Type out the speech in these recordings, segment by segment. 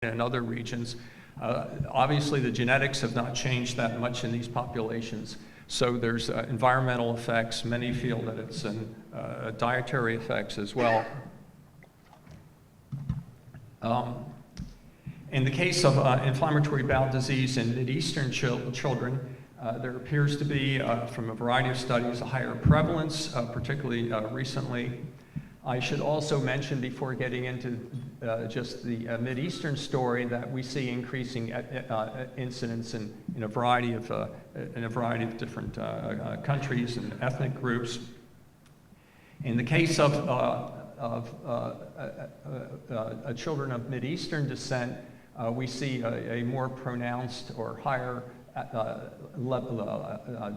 and other regions. Obviously, the genetics have not changed that much in these populations. So there's environmental effects. Many feel that it's dietary effects as well. In the case of inflammatory bowel disease in Mideastern children, there appears to be, from a variety of studies, a higher prevalence, particularly recently. I should also mention, before getting into just the Mideastern story, that we see increasing incidence in a variety of different countries and ethnic groups. In the case of children of Mideastern descent, we see a more pronounced or higher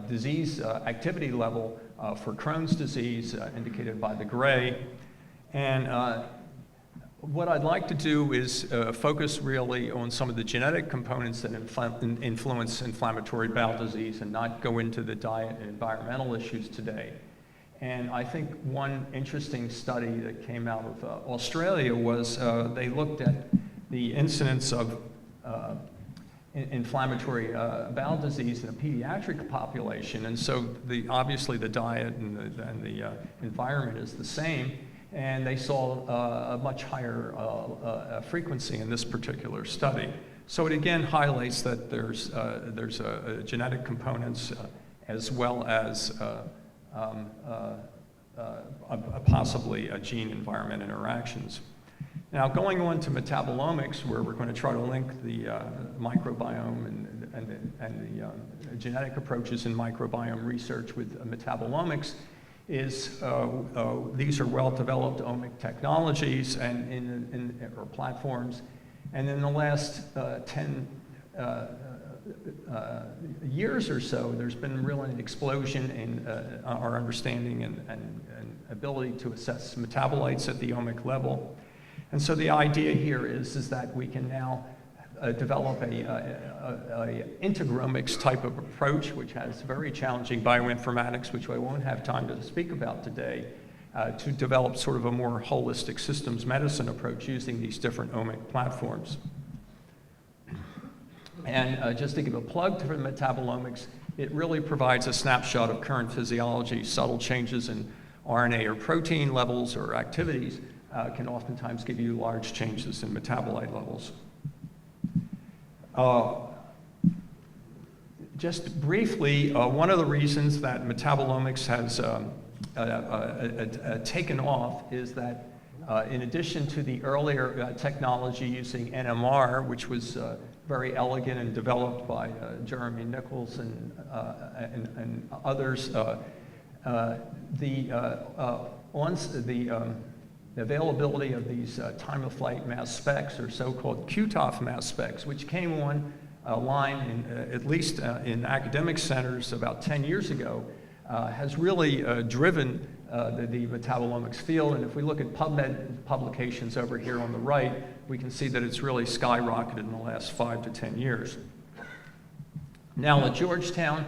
disease activity level for Crohn's disease, indicated by the gray. And what I'd like to do is focus really on some of the genetic components that influence inflammatory bowel disease and not go into the diet and environmental issues today. And I think one interesting study that came out of Australia was they looked at the incidence of inflammatory bowel disease in a pediatric population, and so obviously the diet and the environment is the same, and they saw a much higher frequency in this particular study. So it again highlights that there's genetic components as well as possibly gene-environment interactions. Now, going on to metabolomics, where we're going to try to link the microbiome and the genetic approaches in microbiome research with metabolomics, these are well-developed omic technologies or platforms. And in the last 10 years or so, there's been really an explosion in our understanding and ability to assess metabolites at the omic level. And so the idea here is that we can now develop a integromics type of approach, which has very challenging bioinformatics, which I won't have time to speak about today, to develop sort of a more holistic systems medicine approach using these different omic platforms. And just to give a plug for metabolomics, it really provides a snapshot of current physiology. Subtle changes in RNA or protein levels or activities can oftentimes give you large changes in metabolite levels. Just briefly, one of the reasons that metabolomics has taken off is that in addition to the earlier technology using NMR, which was very elegant and developed by Jeremy Nichols and others, the availability of these time-of-flight mass specs, or so-called QTOF mass specs, which came online at least in academic centers about 10 years ago, has really driven the metabolomics field. And if we look at PubMed publications over here on the right, we can see that it's really skyrocketed in the last 5 to 10 years. Now at Georgetown,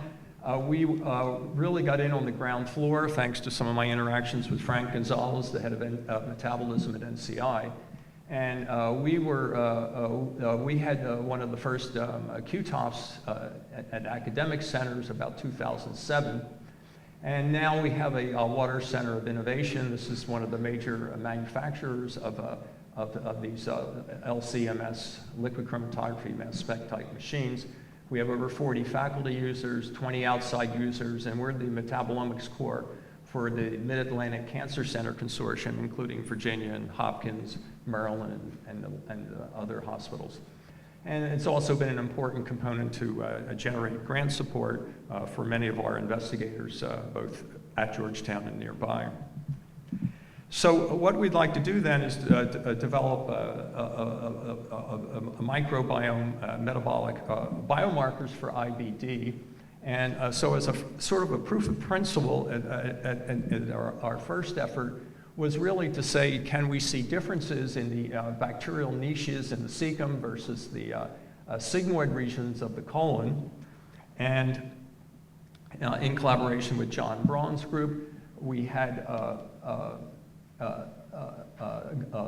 we really got in on the ground floor thanks to some of my interactions with Frank Gonzalez, the head of metabolism at NCI. And we had one of the first QTOFs at academic centers about 2007. And now we have a Water Center of Innovation. This is one of the major manufacturers of these LCMS, liquid chromatography mass spec type machines. We have over 40 faculty users, 20 outside users, and we're the metabolomics core for the Mid-Atlantic Cancer Center Consortium, including Virginia and Hopkins, Maryland, and other hospitals. And it's also been an important component to generate grant support for many of our investigators, both at Georgetown and nearby. So what we'd like to do then is develop a microbiome metabolic biomarkers for IBD. And so as a sort of a proof of principle, our first effort was really to say, can we see differences in the bacterial niches in the cecum versus the sigmoid regions of the colon? And in collaboration with John Braun's group, we had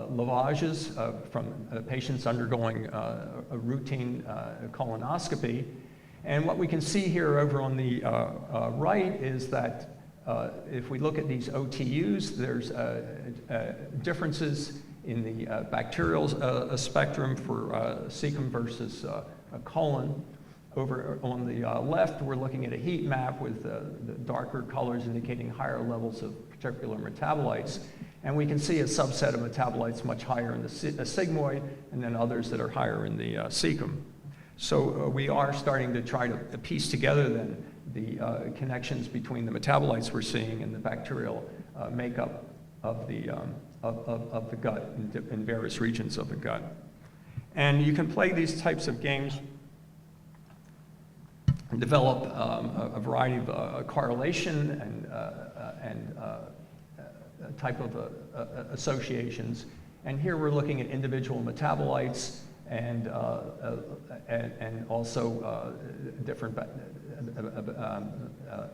lavages from patients undergoing a routine colonoscopy. And what we can see here over on the right is that if we look at these OTUs, there's differences in the bacterial spectrum for cecum versus colon. Over on the left, we're looking at a heat map with the darker colors indicating higher levels of particular metabolites. And we can see a subset of metabolites much higher in the sigmoid, and then others that are higher in the cecum. So we are starting to try to piece together then the connections between the metabolites we're seeing and the bacterial makeup of the gut in various regions of the gut. And you can play these types of games and develop a variety of correlation and type of associations. And here we're looking at individual metabolites and also different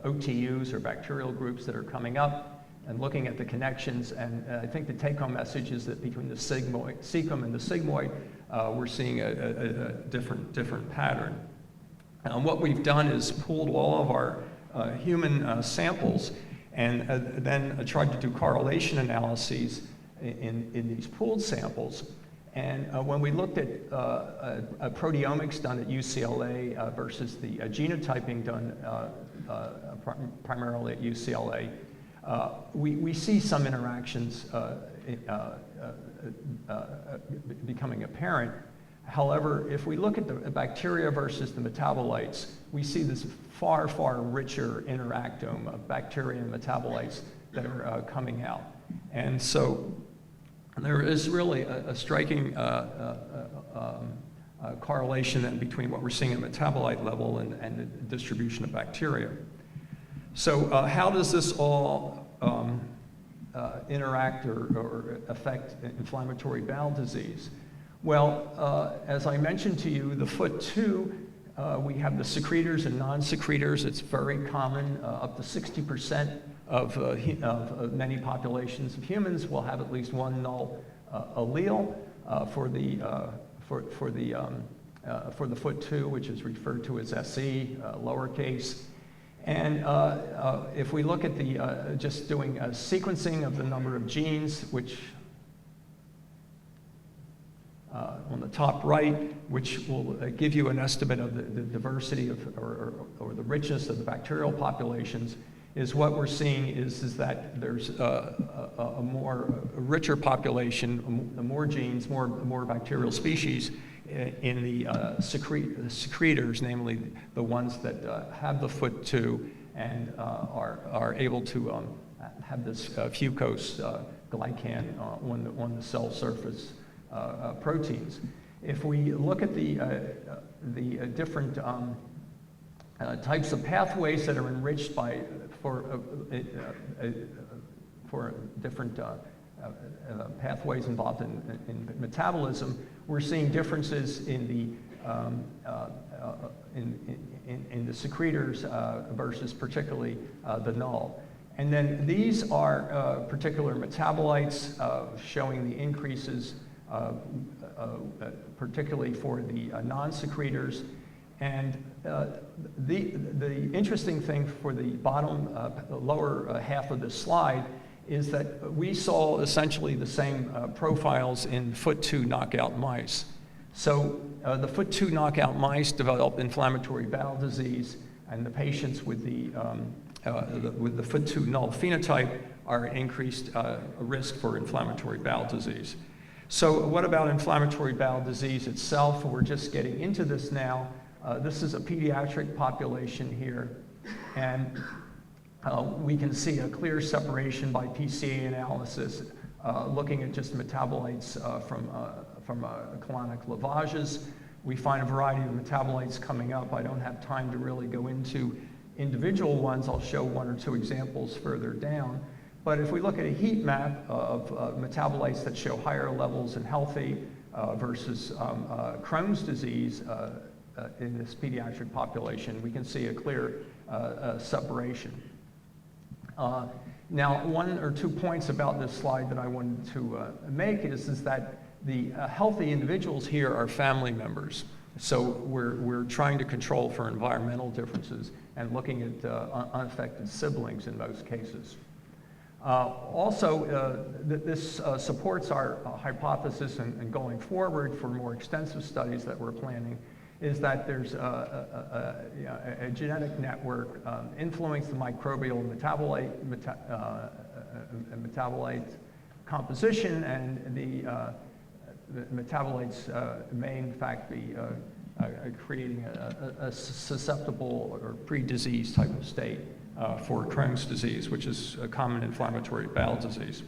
OTUs or bacterial groups that are coming up and looking at the connections. And I think the take-home message is that between the cecum and the sigmoid, we're seeing a different pattern. What we've done is pooled all of our human samples and then tried to do correlation analyses in these pooled samples. And when we looked at proteomics done at UCLA versus the genotyping done primarily at UCLA, we see some interactions becoming apparent. However, if we look at the bacteria versus the metabolites, we see this far, far richer interactome of bacteria and metabolites that are coming out. And so there is really a striking correlation then between what we're seeing at metabolite level and the distribution of bacteria. So how does this all interact or affect inflammatory bowel disease? Well, as I mentioned to you, the FOOT2, we have the secretors and non-secretors. It's very common. Up to 60% of many populations of humans will have at least one null allele for the FOOT2, which is referred to as SE, lowercase. And if we look at the just doing a sequencing of the number of genes, which on the top right, which will give you an estimate of the diversity of, or the richness of the bacterial populations, is what we're seeing is that there's a richer population, more genes, more bacterial species in the secretors, namely the ones that have the FOOT2 and are able to have this fucose glycan on the cell surface proteins. If we look at the different types of pathways that are enriched for different pathways involved in metabolism, we're seeing differences in the secretors versus particularly the null. And then these are particular metabolites showing the increases particularly for the non-secretors. And the interesting thing for the bottom, lower half of this slide is that we saw essentially the same profiles in FOOT2 knockout mice. So the FOOT2 knockout mice develop inflammatory bowel disease, and the patients with the FOOT2 null phenotype are at increased risk for inflammatory bowel disease. So what about inflammatory bowel disease itself? We're just getting into this now. This is a pediatric population here, and we can see a clear separation by PCA analysis, looking at just metabolites from colonic lavages. We find a variety of metabolites coming up. I don't have time to really go into individual ones. I'll show one or two examples further down. But if we look at a heat map of metabolites that show higher levels in healthy versus Crohn's disease in this pediatric population, we can see a clear separation. Now, 1 or 2 points about this slide that I wanted to make is that the healthy individuals here are family members. So we're trying to control for environmental differences and looking at unaffected siblings in most cases. This supports our hypothesis and going forward for more extensive studies that we're planning, is that there's a genetic network influencing the microbial metabolite composition, and the metabolites may in fact be creating a susceptible or pre-disease type of state for Crohn's disease, which is a common inflammatory bowel disease.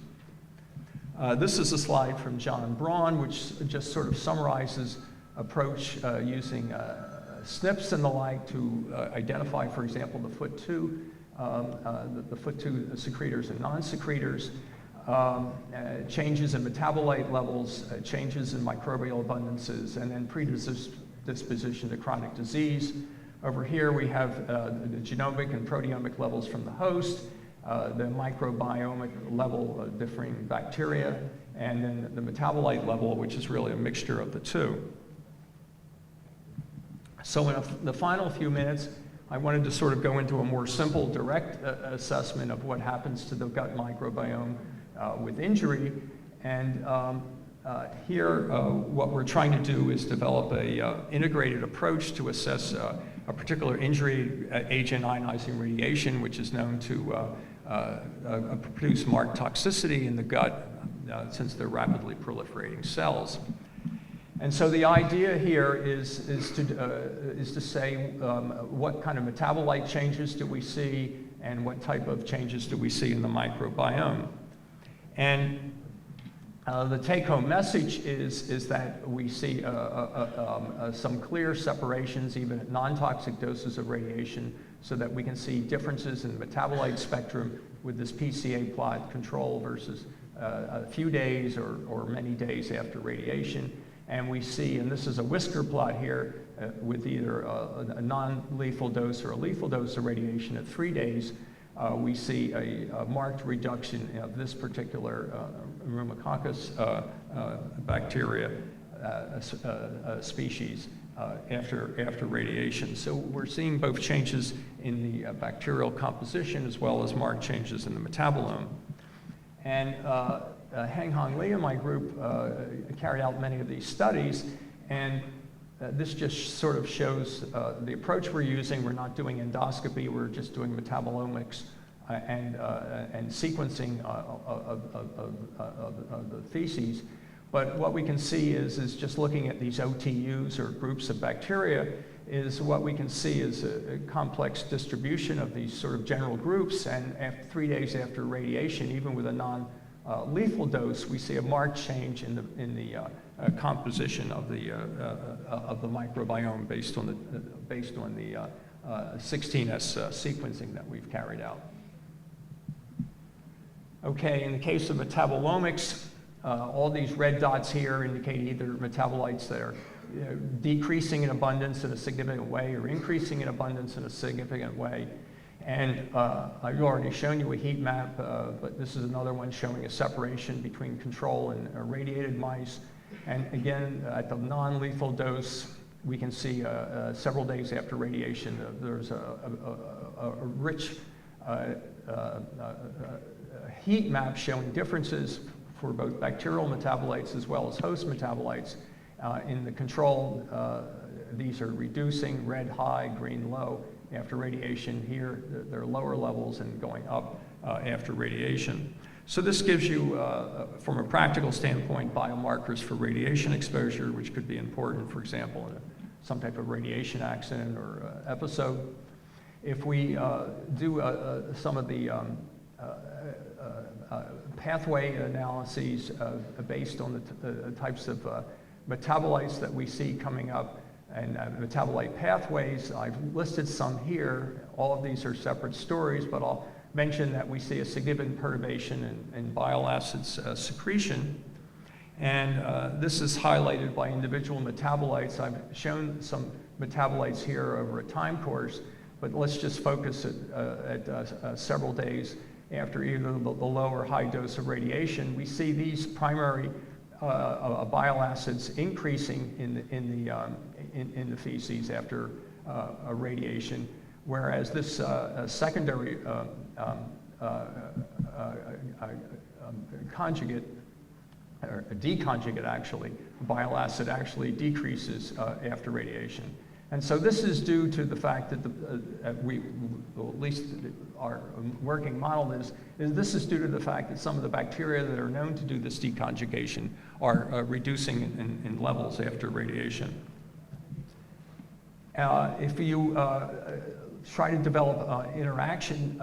This is a slide from John Braun, which just sort of summarizes approach using SNPs and the like to identify, for example, the FUT2, the FUT2 secretors and non-secretors, changes in metabolite levels, changes in microbial abundances, and then predisposition to chronic disease. Over here we have the genomic and proteomic levels from the host, the microbiomic level of differing bacteria, and then the metabolite level, which is really a mixture of the two. So in the final few minutes, I wanted to sort of go into a more simple, direct assessment of what happens to the gut microbiome with injury. And here, what we're trying to do is develop a integrated approach to assess a particular injury agent, ionizing radiation, which is known to produce marked toxicity in the gut since they're rapidly proliferating cells. And so the idea here is to say what kind of metabolite changes do we see, and what type of changes do we see in the microbiome. And the take-home message is that we see some clear separations even at non-toxic doses of radiation, so that we can see differences in the metabolite spectrum with this PCA plot control versus a few days or many days after radiation. And we see, and this is a whisker plot here, with either a non-lethal dose or a lethal dose of radiation at 3 days, we see a marked reduction of this particular pneumococcus bacteria species after radiation. So we're seeing both changes in the bacterial composition as well as marked changes in the metabolome. And Hang-Hong Lee and my group carried out many of these studies, and this just sort of shows the approach we're using. We're not doing endoscopy, we're just doing metabolomics and sequencing of the feces. But what we can see is just looking at these OTUs, or groups of bacteria, is what we can see is a complex distribution of these sort of general groups, and 3 days after radiation, even with a non-lethal dose, we see a marked change in the composition of the microbiome based on the 16S sequencing that we've carried out. Okay, in the case of metabolomics, all these red dots here indicate either metabolites that are decreasing in abundance in a significant way or increasing in abundance in a significant way. And I've already shown you a heat map, but this is another one showing a separation between control and irradiated mice. And again, at the non-lethal dose, we can see several days after radiation, there's a rich heat map showing differences for both bacterial metabolites as well as host metabolites. In the control, these are reducing, red high, green low. After radiation here, there are lower levels and going up after radiation. So this gives you, from a practical standpoint, biomarkers for radiation exposure, which could be important, for example, in some type of radiation accident or episode. If we do some of the pathway analyses based on the types of metabolites that we see coming up and metabolite pathways, I've listed some here. All of these are separate stories, but I'll mention that we see a significant perturbation in bile acids secretion. And this is highlighted by individual metabolites. I've shown some metabolites here over a time course, but let's just focus at several days. after either the low or high dose of radiation, we see these primary bile acids increasing in the feces after radiation, whereas this secondary conjugate, or a deconjugate actually, bile acid actually decreases after radiation. And so this is due to the fact that well, at least our working model is this is due to the fact that some of the bacteria that are known to do this deconjugation are reducing in levels after radiation. If you try to develop interaction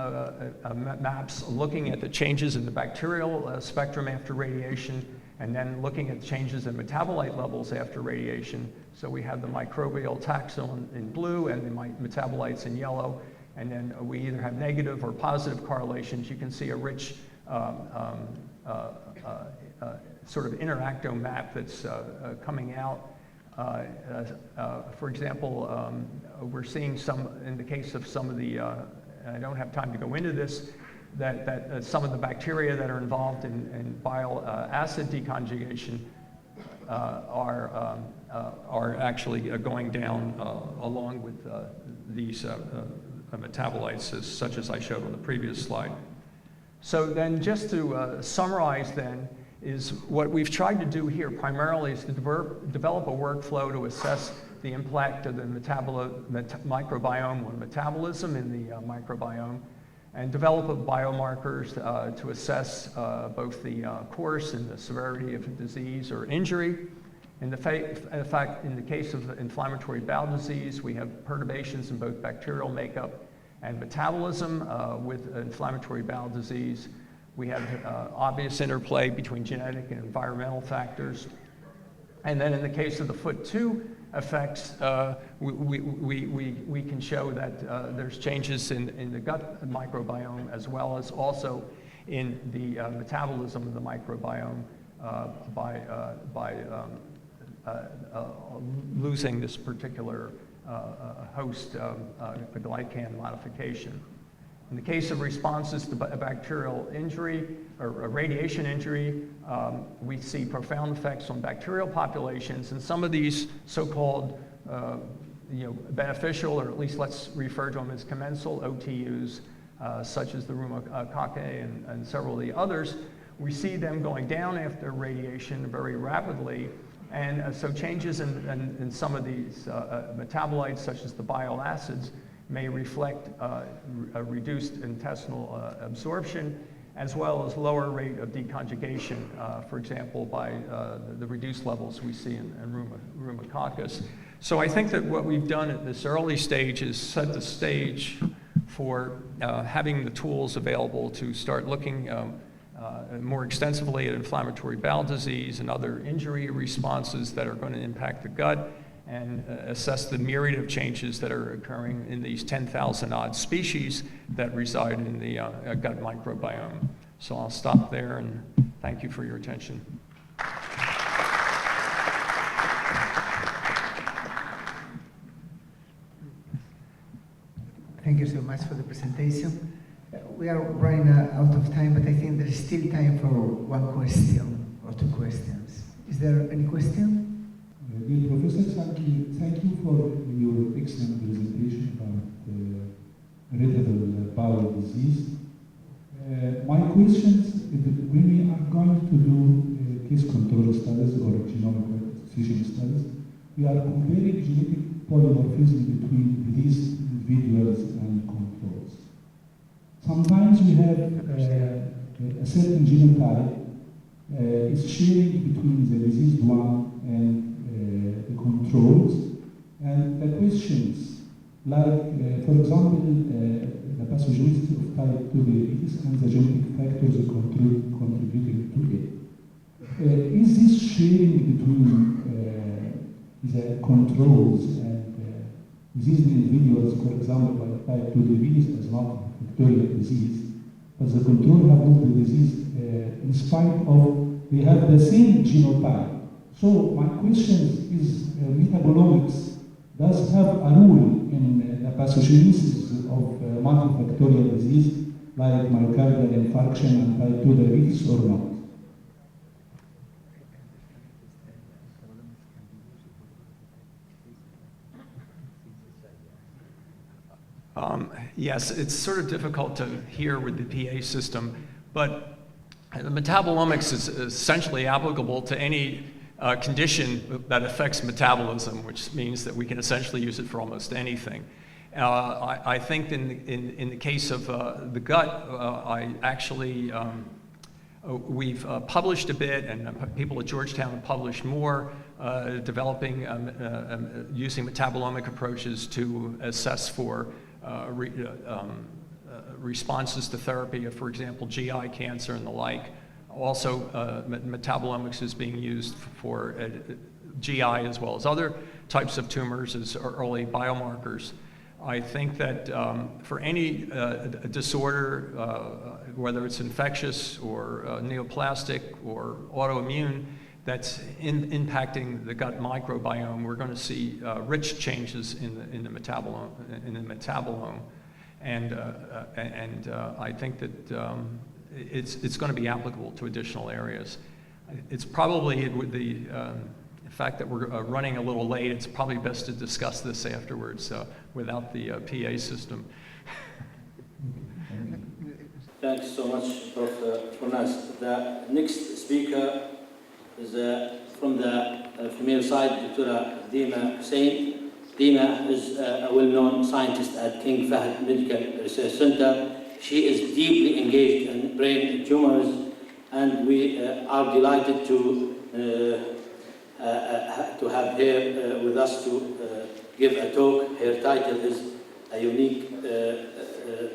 maps looking at the changes in the bacterial spectrum after radiation, and then looking at changes in metabolite levels after radiation. So we have the microbial taxon in blue and the metabolites in yellow, and then we either have negative or positive correlations. You can see a rich sort of interactome map that's coming out. For example, we're seeing some, in the case of some of the, I don't have time to go into this, that some of the bacteria that are involved in bile acid deconjugation are actually going down along with these metabolites, such as I showed on the previous slide. So then just to summarize then, is what we've tried to do here primarily is to develop a workflow to assess the impact of the microbiome on metabolism in the microbiome, and develop biomarkers to assess both the course and the severity of disease or injury. In fact, in the case of inflammatory bowel disease, we have perturbations in both bacterial makeup and metabolism with inflammatory bowel disease. We have obvious interplay between genetic and environmental factors. And then in the case of the FOOT2 effects, we can show that there's changes in the gut microbiome, as well as also in the metabolism of the microbiome by losing this particular host glycan modification. In the case of responses to bacterial injury or radiation injury, we see profound effects on bacterial populations, and some of these so-called beneficial, or at least let's refer to them as commensal OTUs, such as the rheumococci and several of the others, we see them going down after radiation very rapidly. And so changes in some of these metabolites, such as the bile acids, may reflect a reduced intestinal absorption, as well as lower rate of deconjugation, for example, by the reduced levels we see in rheumococcus. So I think that what we've done at this early stage is set the stage for having the tools available to start looking more extensively at inflammatory bowel disease and other injury responses that are going to impact the gut, and assess the myriad of changes that are occurring in these 10,000 odd species that reside in the gut microbiome. So I'll stop there, and thank you for your attention. Thank you so much for the presentation. We are running out of time, but I think there is still time for one question or two questions. Is there any question? Dear Professor, thank you for your excellent presentation about irritable bowel disease. My question is, when we are going to do case control studies or genomic reconstitution studies, we are comparing genetic polymorphism between these individuals and controls. Sometimes we have a certain genotype is sharing between the diseased one and the controls, and the questions like, for example, the pathogenicity of type 2 diabetes and the genetic factors contributing to it. Is this sharing between the controls and these individuals, for example, like type 2 diabetes as multifactorial disease, but the control have not the disease in spite of they have the same genotype? So my question is, metabolomics does have a role in the pathogenesis of multifactorial disease, like myocardial infarction and type 2 diabetes or not? Yes, it's sort of difficult to hear with the PA system, but the metabolomics is essentially applicable to any condition that affects metabolism, which means that we can essentially use it for almost anything. I think in the case of the gut, we've published a bit, and people at Georgetown have published more, developing, using metabolomic approaches to assess for responses to therapy, for example, GI cancer and the like. Also, metabolomics is being used for GI as well as other types of tumors as early biomarkers. I think that for any disorder, whether it's infectious or neoplastic or autoimmune, that's impacting the gut microbiome, we're going to see rich changes in the metabolome, and I think that it's going to be applicable to additional areas. It's probably with the fact that we're running a little late, it's probably best to discuss this afterwards without the PA system. Thanks so much, Prof. Fornas. The next speaker is from the female side, Dr. Dima Hussain. Dima is a well-known scientist at King Fahd Medical Research Center. She is deeply engaged in brain tumors, and we are delighted to have her with us to give a talk. Her title is A Unique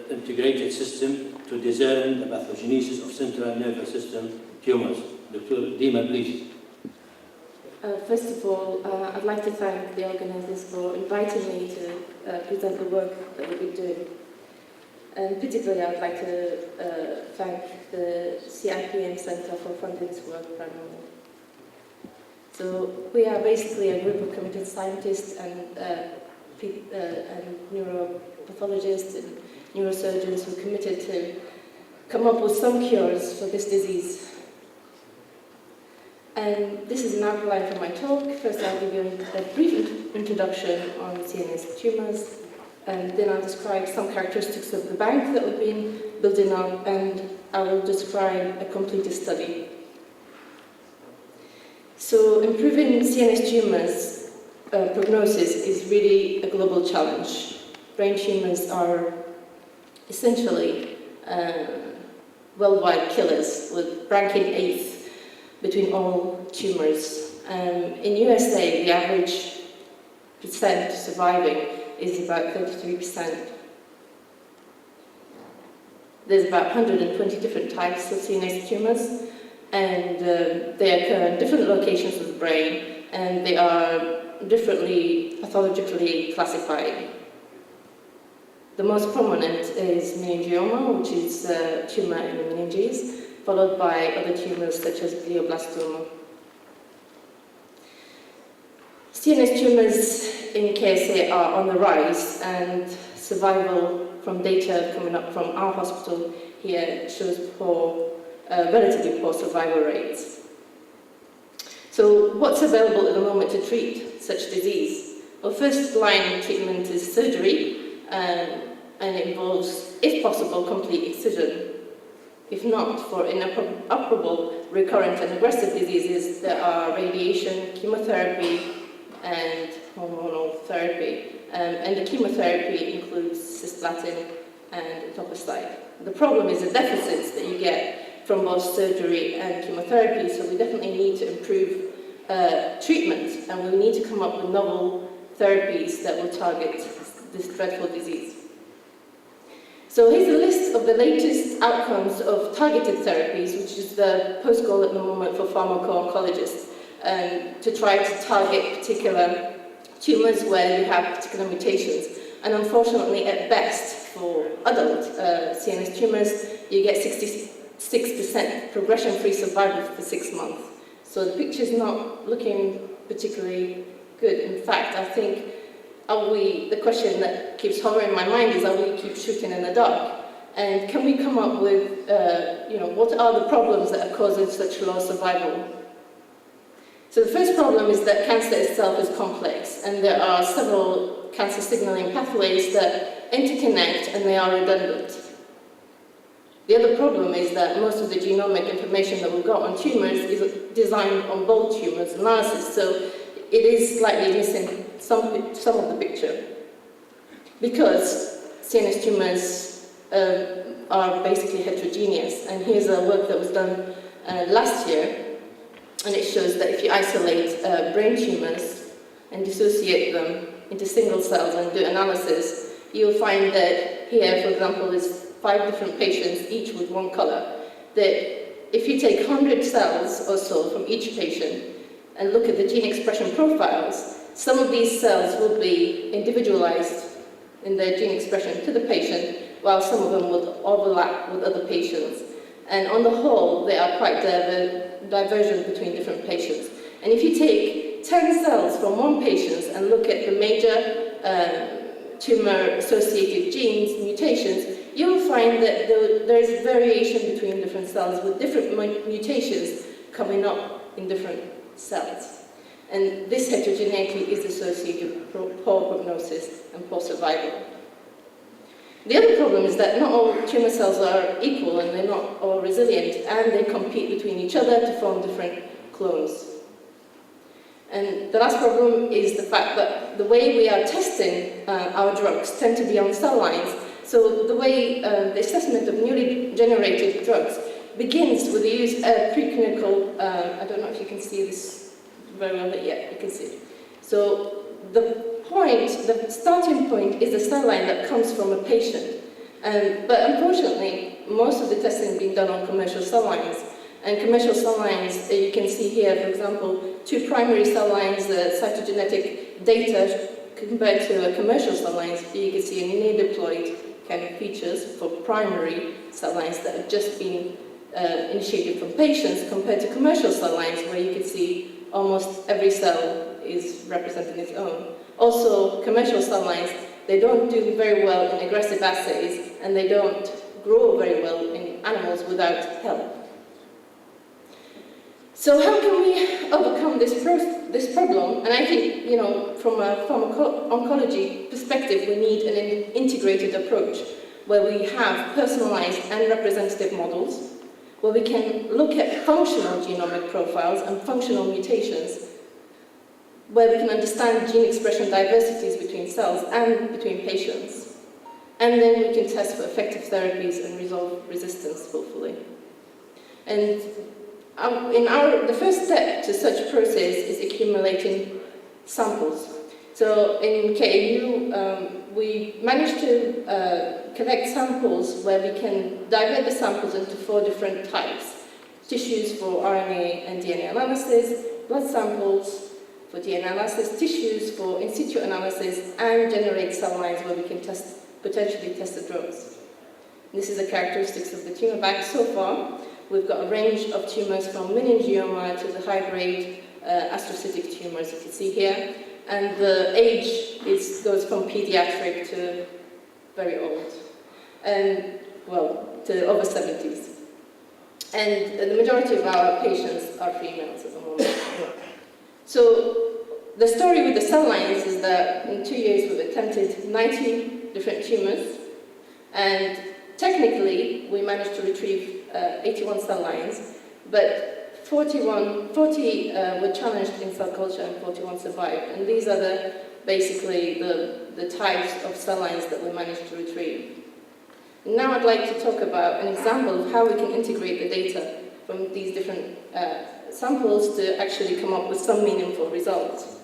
Integrated System to Discern the Pathogenesis of Central Nervous System Tumors. Dr. Dima, please. First of all, I'd like to thank the organizers for inviting me to present the work that we've been doing. And particularly, I'd like to thank the CIPM Center for funding this work primarily. So we are basically a group of committed scientists and neuropathologists and neurosurgeons who are committed to come up with some cures for this disease. And this is an outline for my talk. First, I'll give you a brief introduction on CNS tumors, and then I'll describe some characteristics of the bank that we've been building up, and I will describe a completed study. So improving CNS tumors prognosis is really a global challenge. Brain tumors are essentially worldwide killers, with ranking 8th between all tumors. In USA, the average percent surviving is about 33%. There's about 120 different types of CNS tumors, and they occur in different locations of the brain, and they are differently pathologically classified. The most prominent is meningioma, which is a tumor in the meninges, followed by other tumors such as glioblastoma. CNS tumors in KSA are on the rise, and survival from data coming up from our hospital here shows relatively poor survival rates. So what's available at the moment to treat such disease? Well, first line treatment is surgery, and it involves, if possible, complete excision. If not, for inoperable, recurrent and aggressive diseases, there are radiation, chemotherapy, and hormonal therapy. And the chemotherapy includes cisplatin and etoposide. The problem is the deficits that you get from both surgery and chemotherapy, so we definitely need to improve treatment, and we need to come up with novel therapies that will target this dreadful disease. So here's a list of the latest outcomes of targeted therapies, which is the post goal at the moment for pharmaco-oncologists, to try to target particular tumors where you have particular mutations. And unfortunately, at best, for adult CNS tumors, you get 66% progression-free survival for 6 months. So the picture's not looking particularly good. In fact, I think the question that keeps hovering in my mind is, are we keep shooting in the dark? And can we come up with, what are the problems that are causing such low survival? So the first problem is that cancer itself is complex, and there are several cancer signaling pathways that interconnect and they are redundant. The other problem is that most of the genomic information that we've got on tumors is designed on both tumors analysis, so it is slightly missing some of the picture. Because CNS tumors are basically heterogeneous, and here's a work that was done last year, and it shows that if you isolate brain tumors and dissociate them into single cells and do analysis, you'll find that here, for example, is 5 different patients, each with one color, that if you take 100 cells or so from each patient and look at the gene expression profiles, some of these cells will be individualized in their gene expression to the patient, while some of them will overlap with other patients. And on the whole, they are quite divergent between different patients. And if you take 10 cells from one patient and look at the major tumor-associated genes, mutations, you'll find that there is variation between different cells with different mutations coming up in different cells. And this heterogeneity is associated with poor prognosis and poor survival. The other problem is that not all tumor cells are equal and they're not all resilient, and they compete between each other to form different clones. And the last problem is the fact that the way we are testing our drugs tend to be on cell lines. So the way the assessment of newly generated drugs begins with the use of preclinical, I don't know if you can see this very well, but yeah, you can see it. So the starting point is a cell line that comes from a patient. But unfortunately, most of the testing is being done on commercial cell lines. And commercial cell lines, you can see here, for example, 2 primary cell lines, cytogenetic data compared to commercial cell lines. You can see an near-diploid kind of features for primary cell lines that have just been initiated from patients compared to commercial cell lines, where you can see almost every cell is representing its own. Also, commercial cell lines, they don't do very well in aggressive assays, and they don't grow very well in animals without help. So how can we overcome this problem? And I think, from a pharmacology perspective, we need an integrated approach where we have personalized and representative models, where we can look at functional genomic profiles and functional mutations, where we can understand gene expression diversities between cells and between patients. And then we can test for effective therapies and resolve resistance, hopefully. And the first step to such a process is accumulating samples. So in KU, we managed to collect samples where we can divide the samples into 4 different types. Tissues for RNA and DNA analysis, blood samples for DNA analysis, tissues for in situ analysis, and generate cell lines where we can potentially test the drugs. This is the characteristics of the tumor bank so far. We've got a range of tumors from meningioma to the high-grade astrocytic tumors, you can see here. And the age goes from pediatric to very old, and, to over 70s. And the majority of our patients are females at the moment. So the story with the cell lines is that in 2 years we've attempted 90 different tumors, and technically we managed to retrieve 81 cell lines, but 40 were challenged in cell culture and 41 survived. And these are basically the types of cell lines that we managed to retrieve. Now I'd like to talk about an example of how we can integrate the data from these different samples to actually come up with some meaningful results.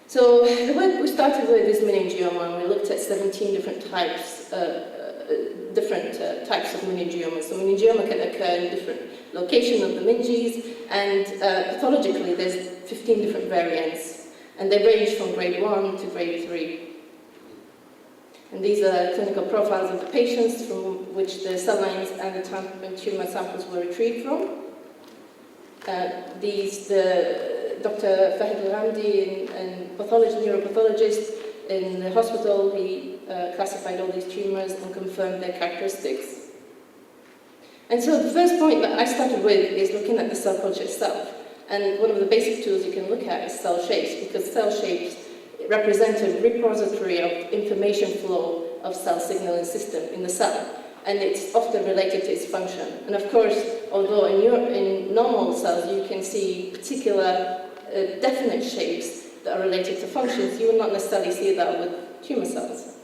So the work we started with is meningioma, and we looked at 17 different types of meningioma. So meningioma can occur in different locations of the meninges, and pathologically there's 15 different variants, and they range from grade 1 to grade 3. And these are clinical profiles of the patients from which the cell lines and the tumor samples were retrieved from. Dr. Fahid Al-Ramdi, and neuropathologist, in the hospital, he classified all these tumors and confirmed their characteristics. And so the first point that I started with is looking at the cell culture itself. And one of the basic tools you can look at is cell shapes, because cell shapes represent a repository of information flow of cell signaling system in the cell. And it's often related to its function. And of course, although in normal cells you can see particular definite shapes that are related to functions, you will not necessarily see that with tumor cells.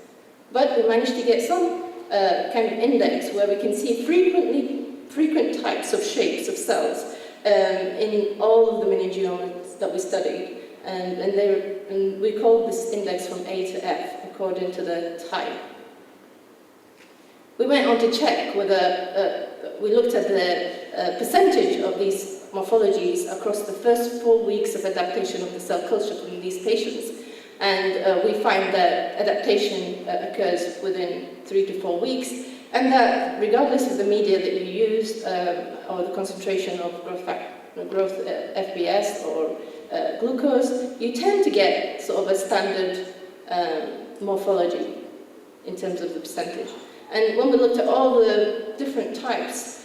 But we managed to get some kind of index where we can see frequent types of shapes of cells in all of the mini-genomes that we studied. And we called this index from A to F according to the type. We went on to check whether, we looked at the percentage of these morphologies across the first 4 weeks of adaptation of the cell culture from these patients. And we find that adaptation occurs within 3 to 4 weeks, and that regardless of the media that you use or the concentration of growth FBS or glucose, you tend to get sort of a standard morphology in terms of the percentage. And when we looked at all the different types,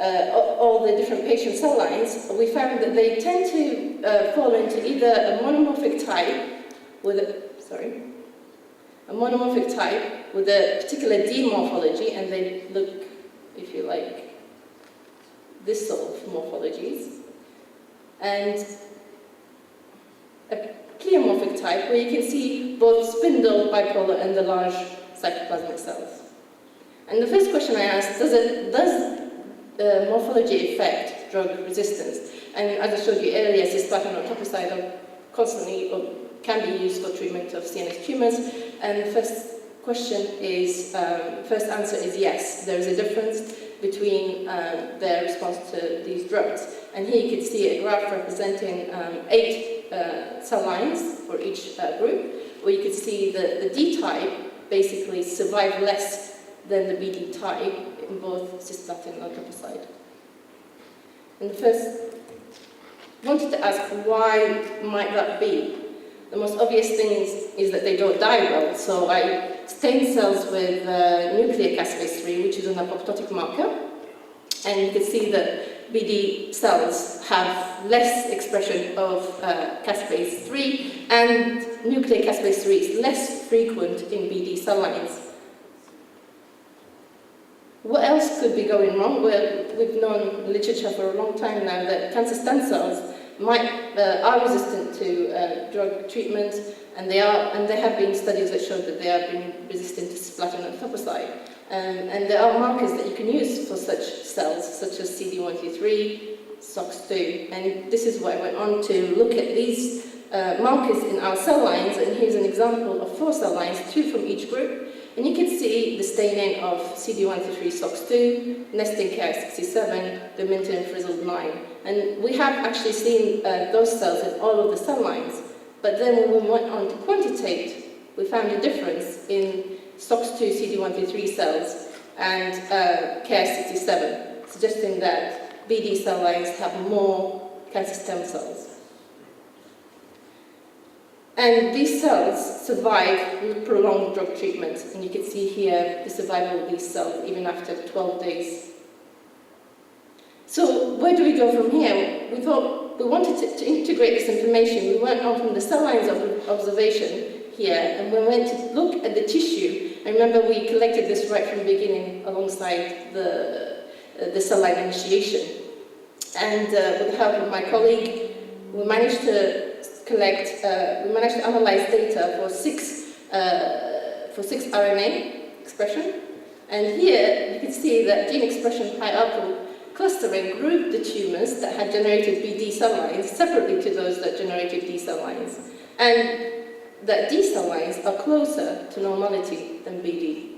all the different patient cell lines, we found that they tend to fall into either a monomorphic type with a particular D morphology, and they look, if you like, this sort of morphologies, and a pleomorphic type where you can see both spindle, bipolar, and the large cytoplasmic cells. And the first question I asked, does morphology affect drug resistance? And as I showed you earlier, cisplatin or etoposide are constantly or can be used for treatment of CNS tumors. And the first answer is yes. There is a difference between their response to these drugs. And here you can see a graph representing 8 cell lines for each group, where you can see that the D type basically survive less than the BD type in both cisplatin and etoposide. And the first, wanted to ask why might that be? The most obvious thing is that they don't die well. So I stained cells with nucleic caspase 3, which is an apoptotic marker, and you can see that BD cells have less expression of caspase 3, and nucleic caspase 3 is less frequent in BD cell lines. What else could be going wrong? Well, we've known in literature for a long time now that cancer stem cells are resistant to drug treatment, and there have been studies that show that they have been resistant to cisplatin and etoposide. And there are markers that you can use for such cells, such as CD123, SOX2, and this is why I went on to look at these markers in our cell lines, and here's an example of 4 cell lines, 2 from each group. And you can see the staining of CD123 SOX2, nesting Ki67, the Minton frizzled 9. And we have actually seen those cells in all of the cell lines. But then when we went on to quantitate, we found a difference in SOX2 CD123 cells and Ki67, suggesting that BD cell lines have more cancer stem cells. And these cells survive with prolonged drug treatment, and you can see here the survival of these cells even after 12 days. So where do we go from here? We thought we wanted to integrate this information. We went on from the cell lines of observation here, and we went to look at the tissue. I remember we collected this right from the beginning alongside the cell line initiation. And with the help of my colleague, we managed to analyze data for 6 RNA expression. And here you can see that gene expression hierarchical clustering grouped the tumors that had generated BD cell lines separately to those that generated D cell lines. And that D cell lines are closer to normality than BD.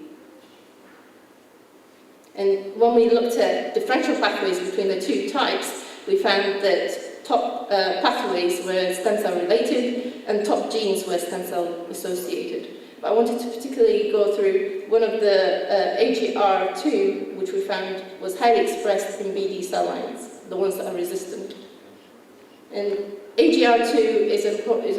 And when we looked at differential pathways between the 2 types, we found that top pathways were stem cell related and top genes were stem cell associated. But I wanted to particularly go through one of the AGR2, which we found was highly expressed in BD cell lines, the ones that are resistant. And AGR2 is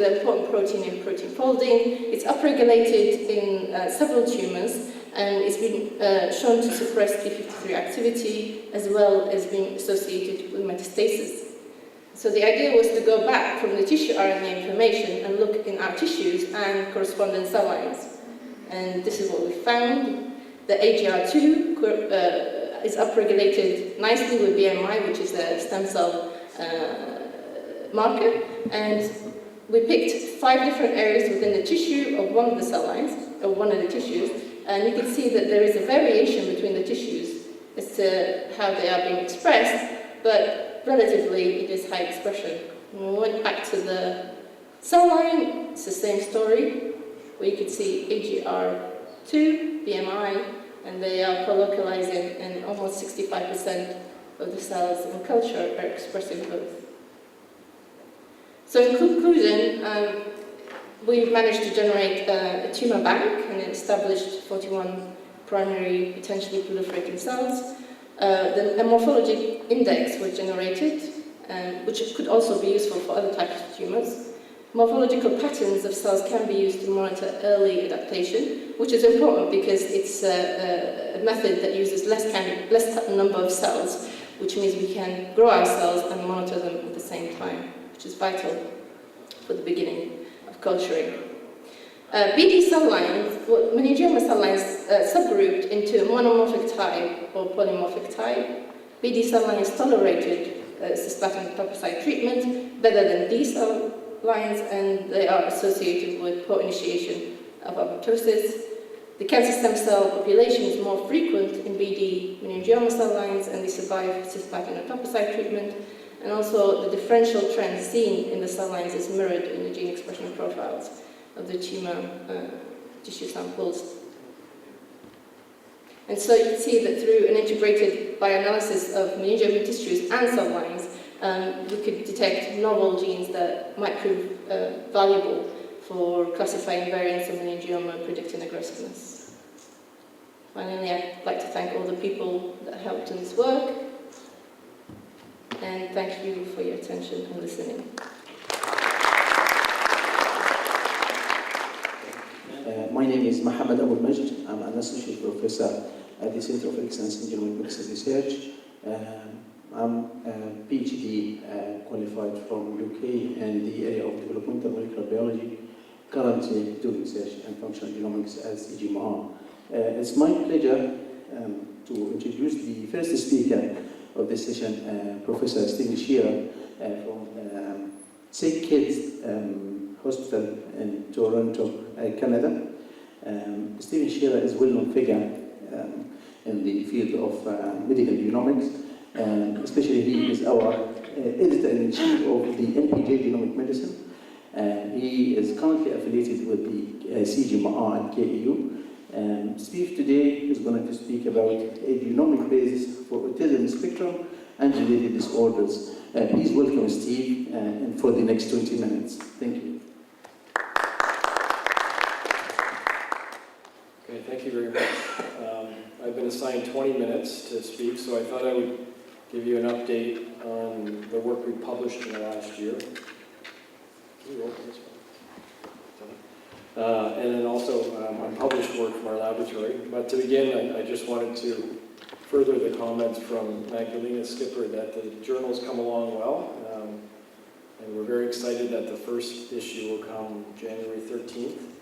an important protein in protein folding. It's upregulated in several tumors, and it's been shown to suppress p53 activity, as well as being associated with metastasis. So the idea was to go back from the tissue RNA information and look in our tissues and corresponding cell lines. And this is what we found. The AGR2 is upregulated nicely with BMI, which is a stem cell marker. And we picked 5 different areas within the tissue of one of the cell lines, of one of the tissues. And you can see that there is a variation between the tissues as to how they are being expressed, but relatively it is high expression. When we went back to the cell line, it's the same story, where you could see AGR2, BMI, and they are colocalizing, and almost 65% of the cells in culture are expressing both. So in conclusion, we've managed to generate a tumor bank and established 41 primary potentially proliferating cells. A morphologic index was generated, which could also be useful for other types of tumors. Morphological patterns of cells can be used to monitor early adaptation, which is important because it's a method that uses less number of cells, which means we can grow our cells and monitor them at the same time, which is vital for the beginning of culturing. BD cell lines, meningioma cell lines subgrouped into monomorphic type or polymorphic type. BD cell line is tolerated cisplatin etoposide treatment better than D cell lines, and they are associated with poor initiation of apoptosis. The cancer stem cell population is more frequent in BD meningioma cell lines, and they survive cisplatin etoposide treatment. And also the differential trend seen in the cell lines is mirrored in the gene expression profiles of the tumor tissue samples. And so you can see that through an integrated bioanalysis of meningioma tissues and cell lines, we could detect novel genes that might prove valuable for classifying variants of meningioma and predicting aggressiveness. Finally, I'd like to thank all the people that helped in this work, and thank you for your attention and listening. My name is Mohammed Abu Majd. I'm an associate professor at the Center of Excellence in Genomic Medicine Research. I'm a PhD qualified from UK in the area of developmental molecular biology, currently doing research in functional genomics as EGMR. It's my pleasure to introduce the first speaker of this session, Professor Stephen Shearer from Sick Kids Hospital in Toronto, Canada. Stephen Shearer is a well-known figure in the field of medical genomics, and especially he is our editor-in-chief of the NPJ Genomic Medicine. He is currently affiliated with the CGMR and KEU. Steve today is going to speak about a genomic basis for autism spectrum and related disorders. Please welcome Steve for the next 20 minutes. Thank you. Okay, thank you very much. I've been assigned 20 minutes to speak, so I thought I would give you an update on the work we published in the last year. Can you open this one? And then also unpublished work from our laboratory. But to begin, I just wanted to further the comments from Magdalena Skipper that the journal's come along well. And we're very excited that the first issue will come January 13th.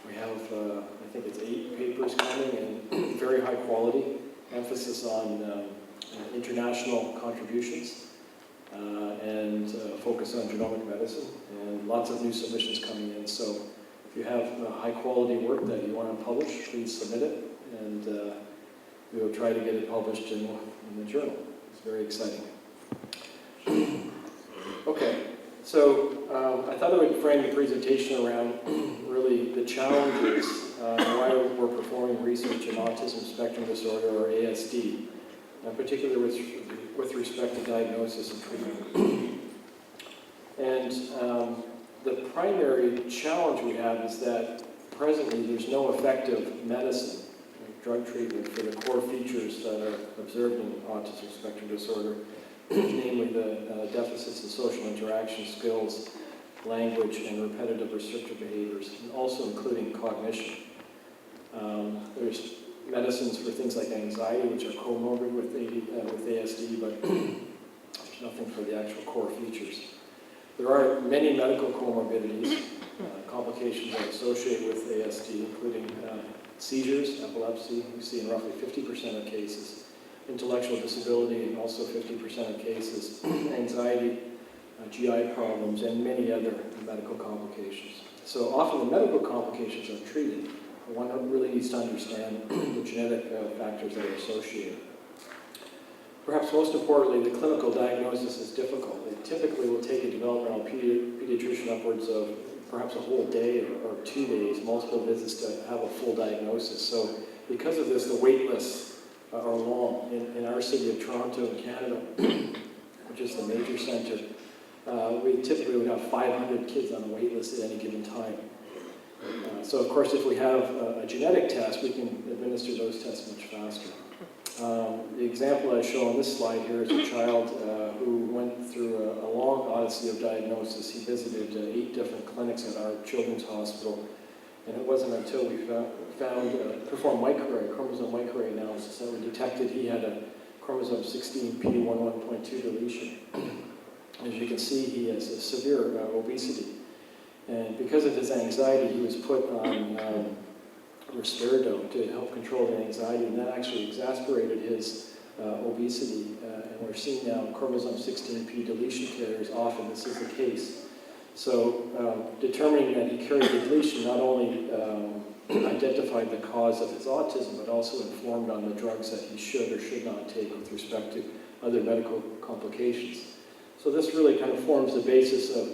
We have, I think it's 8 papers coming, and very high quality, emphasis on international contributions, and focus on genomic medicine, and lots of new submissions coming in. So if you have high quality work that you want to publish, please submit it, and we will try to get it published in the journal. It's very exciting. Okay, so I thought I would frame the presentation around really the challenges why we're performing research in autism spectrum disorder, or ASD, particularly with respect to diagnosis and treatment. And the primary challenge we have is that presently there's no effective medicine, drug treatment for the core features that are observed in autism spectrum disorder. namely the deficits in social interaction skills, language, and repetitive restrictive behaviors, and also including cognition. There's medicines for things like anxiety, which are comorbid with ASD, but there's nothing for the actual core features. There are many medical comorbidities, complications that associate with ASD, including seizures, epilepsy, we see in roughly 50% of cases, intellectual disability in also 50% of cases, anxiety, GI problems, and many other medical complications. So often the medical complications are treated, but one really needs to understand the genetic factors that are associated. Perhaps most importantly, the clinical diagnosis is difficult. It typically will take a developmental pediatrician upwards of perhaps a whole day or 2 days, multiple visits to have a full diagnosis. So because of this, the wait lists are long. In our city of Toronto in Canada, which is the major center, we typically would have 500 kids on a wait list at any given time. So of course, if we have a genetic test, we can administer those tests much faster. The example I show on this slide here is a child who went through a long odyssey of diagnosis. He visited 8 different clinics at our children's hospital, and it wasn't until we performed chromosome microarray analysis that we detected he had a chromosome 16p11.2 deletion. As you can see, he has a severe obesity, and because of his anxiety, he was put on risperidone to help control the anxiety, and that actually exacerbated his obesity. And we're seeing now chromosome 16p deletion carriers often this is the case. So determining that he carried the deletion not only identified the cause of his autism, but also informed on the drugs that he should or should not take with respect to other medical complications. So this really kind of forms the basis of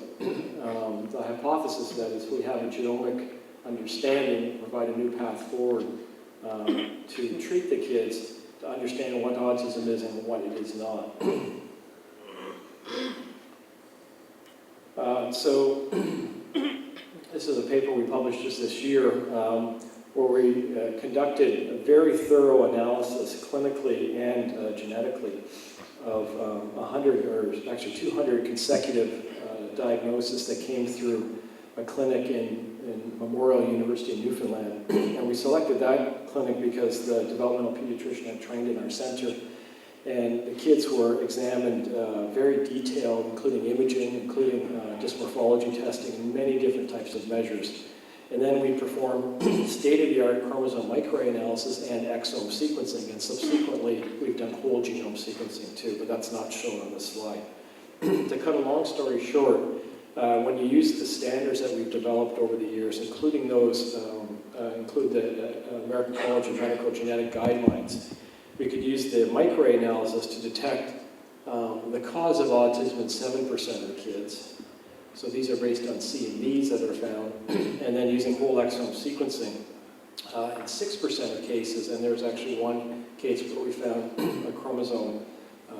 the hypothesis that if we have a genomic understanding, provide a new path forward to treat the kids, to understand what autism is and what it is not. So this is a paper we published just this year where we conducted a very thorough analysis clinically and genetically of 100 or actually 200 consecutive diagnoses that came through a clinic in Memorial University in Newfoundland. And we selected that clinic because the developmental pediatrician had trained in our center. And the kids were examined very detailed, including imaging, including dysmorphology testing, and many different types of measures. And then we performed state-of-the-art chromosome microarray analysis and exome sequencing. And subsequently, we've done whole genome sequencing too, but that's not shown on this slide. To cut a long story short, when you use the standards that we've developed over the years, including those, include the American College of Medical Genetic Guidelines, we could use the microarray analysis to detect the cause of autism in 7% of the kids. So these are based on CMVs that are found, and then using whole exome sequencing in 6% of cases, and there's actually one case where we found a chromosome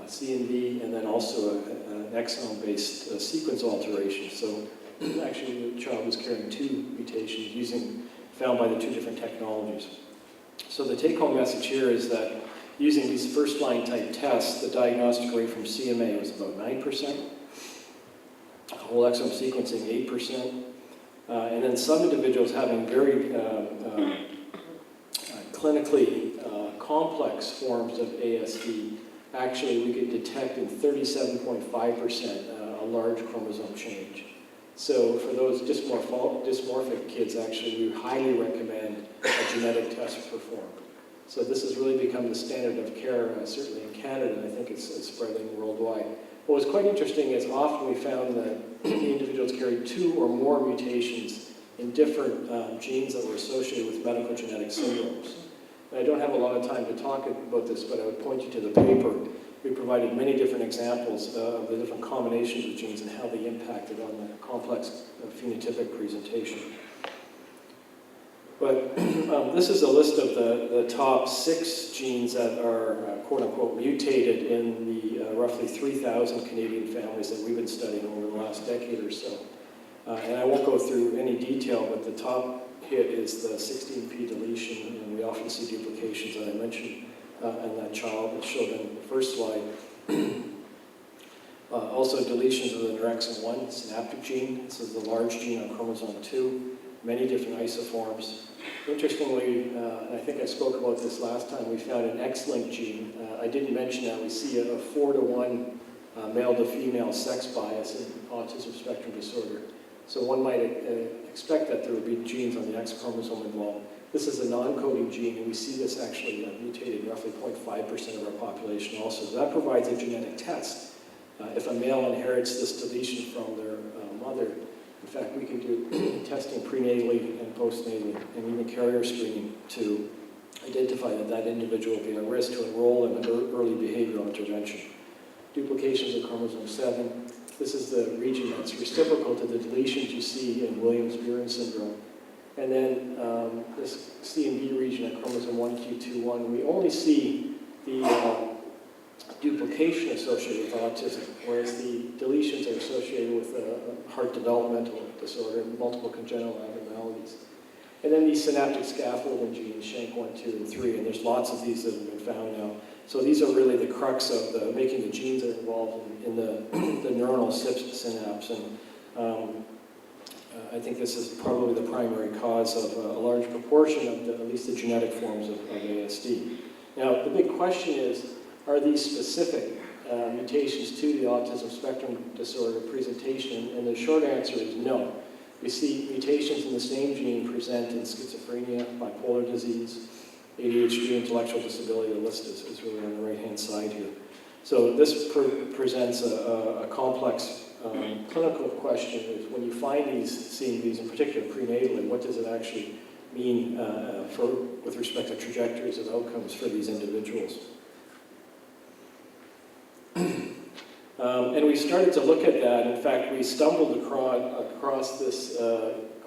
CMV and then also an exome-based sequence alteration. So actually the child was carrying 2 mutations found by the 2 different technologies. So the take-home message here is that using these first-line type tests, the diagnostic rate from CMA was about 9%, whole exome sequencing 8%, and then some individuals having very clinically complex forms of ASD, actually we could detect in 37.5% a large chromosome change. So for those dysmorphic kids, actually we highly recommend a genetic test performed. So this has really become the standard of care, certainly in Canada, and I think it's spreading worldwide. What was quite interesting is often we found that the individuals carried 2 or more mutations in different genes that were associated with medical genetic syndromes. And I don't have a lot of time to talk about this, but I would point you to the paper. We provided many different examples of the different combinations of genes and how they impacted on the complex phenotypic presentation. But this is a list of the top 6 genes that are quote-unquote mutated in the roughly 3,000 Canadian families that we've been studying over the last decade or so. And I won't go through any detail, but the top hit is the 16p deletion, and we often see duplications that I mentioned in that child that showed in the first slide. Also deletions of the neurexin 1 synaptic gene. This is the large gene on chromosome 2, many different isoforms. Interestingly, and I think I spoke about this last time, we found an X-linked gene. I didn't mention that. We see a 4-to-1 male to female sex bias in autism spectrum disorder. So one might expect that there would be genes on the X chromosome involved. This is a non-coding gene, and we see this actually mutated in roughly 0.5% of our population also. So that provides a genetic test. If a male inherits this deletion from their mother, in fact, we can do testing prenatally and postnatally, and even carrier screening to identify that that individual will be at risk to enroll in an early behavioral intervention. Duplications of chromosome 7. This is the region that's reciprocal to the deletions you see in Williams-Beuren syndrome. And then this C and B region at chromosome 1q21, we only see the duplication associated with autism, whereas the deletions are associated with heart developmental disorder and multiple congenital abnormalities. And then these synaptic scaffolding genes, SHANK1, 2, and 3, and there's lots of these that have been found now. So these are really the crux of making the genes that are involved in the neuronal synapse. And I think this is probably the primary cause of a large proportion of at least the genetic forms of ASD. Now, the big question is, are these specific mutations to the autism spectrum disorder presentation? And the short answer is no. We see mutations in the same gene present in schizophrenia, bipolar disease, ADHD, intellectual disability. The list is really on the right-hand side here. So this presents a complex clinical question is when you find seeing these in particular prenatally, what does it actually mean with respect to trajectories of outcomes for these individuals? And we started to look at that. In fact, we stumbled across this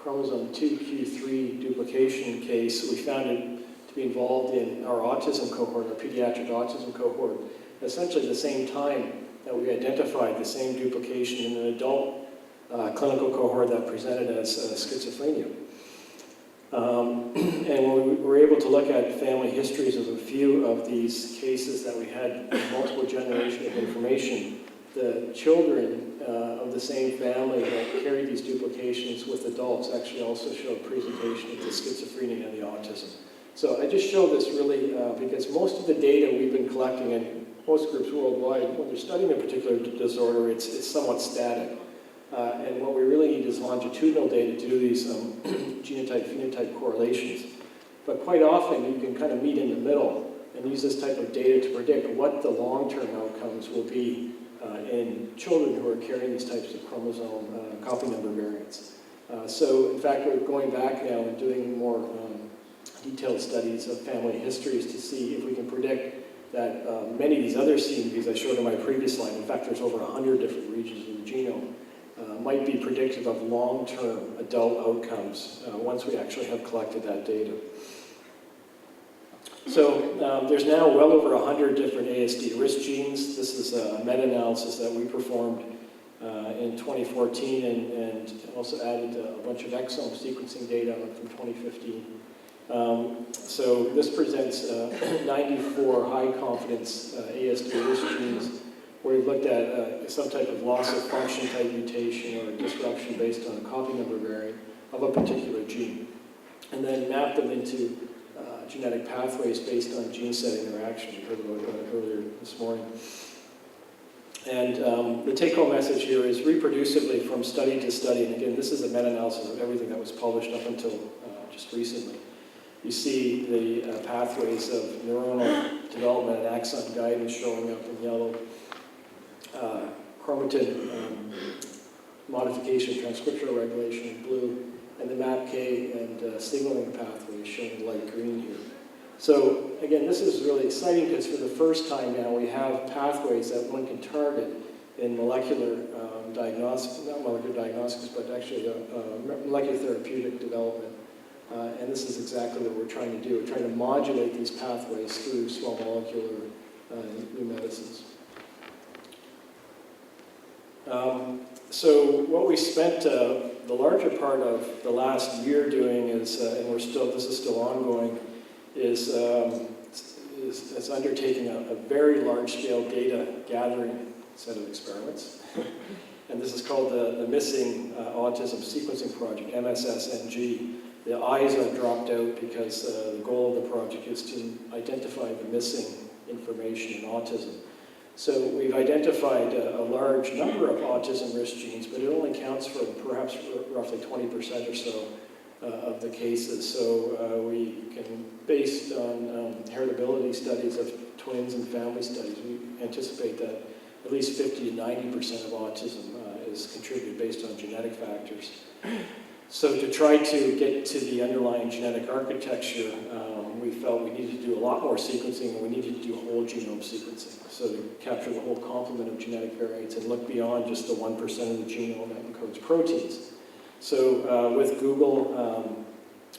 chromosome 2q3 duplication case. We found it to be involved in our autism cohort, our pediatric autism cohort, essentially the same time that we identified the same duplication in an adult clinical cohort that presented as schizophrenia. And when we were able to look at family histories of a few of these cases that we had multiple generations of information, the children of the same family that carried these duplications with adults actually also showed presentation of the schizophrenia and the autism. So I just show this really because most of the data we've been collecting in most groups worldwide, when they're studying a particular disorder, it's somewhat static. And what we really need is longitudinal data to do these genotype-phenotype correlations. But quite often you can kind of meet in the middle and use this type of data to predict what the long-term outcomes will be in children who are carrying these types of chromosome copy number variants. So in fact, we're going back now and doing more detailed studies of family histories to see if we can predict that many of these other CNVs I showed in my previous slide, in fact there's over 100 different regions of the genome, might be predictive of long-term adult outcomes once we actually have collected that data. So there's now well over 100 different ASD risk genes. This is a meta-analysis that we performed in 2014 and also added a bunch of exome sequencing data from 2015. So this presents 94 high-confidence ASD risk genes where we've looked at some type of loss of function type mutation or disruption based on a copy number variant of a particular gene, and then mapped them into genetic pathways based on gene set interaction. We heard about that earlier this morning. And the take-home message here is reproducibly from study to study, and again, this is a meta-analysis of everything that was published up until just recently. You see the pathways of neuronal development and axon guidance showing up in yellow, chromatin modification, transcriptional regulation in blue, and the MAPK and signaling pathways shown in light green here. So again, this is really exciting because for the first time now we have pathways that one can target in molecular diagnostics, not molecular diagnostics, but actually molecular therapeutic development. And this is exactly what we're trying to do. We're trying to modulate these pathways through small molecular new medicines. So what we spent the larger part of the last year doing is, and this is still ongoing, is undertaking a very large-scale data gathering set of experiments. And this is called the Missing Autism Sequencing Project, MSSNG. The I's are dropped out because the goal of the project is to identify the missing information in autism. So we've identified a large number of autism risk genes, but it only counts for perhaps roughly 20% or so of the cases. So we can, based on heritability studies of twins and family studies, we anticipate that at least 50 to 90% of autism is contributed based on genetic factors. So to try to get to the underlying genetic architecture, we felt we needed to do a lot more sequencing, and we needed to do whole genome sequencing, so to capture the whole complement of genetic variants and look beyond just the 1% of the genome that encodes proteins. So with Google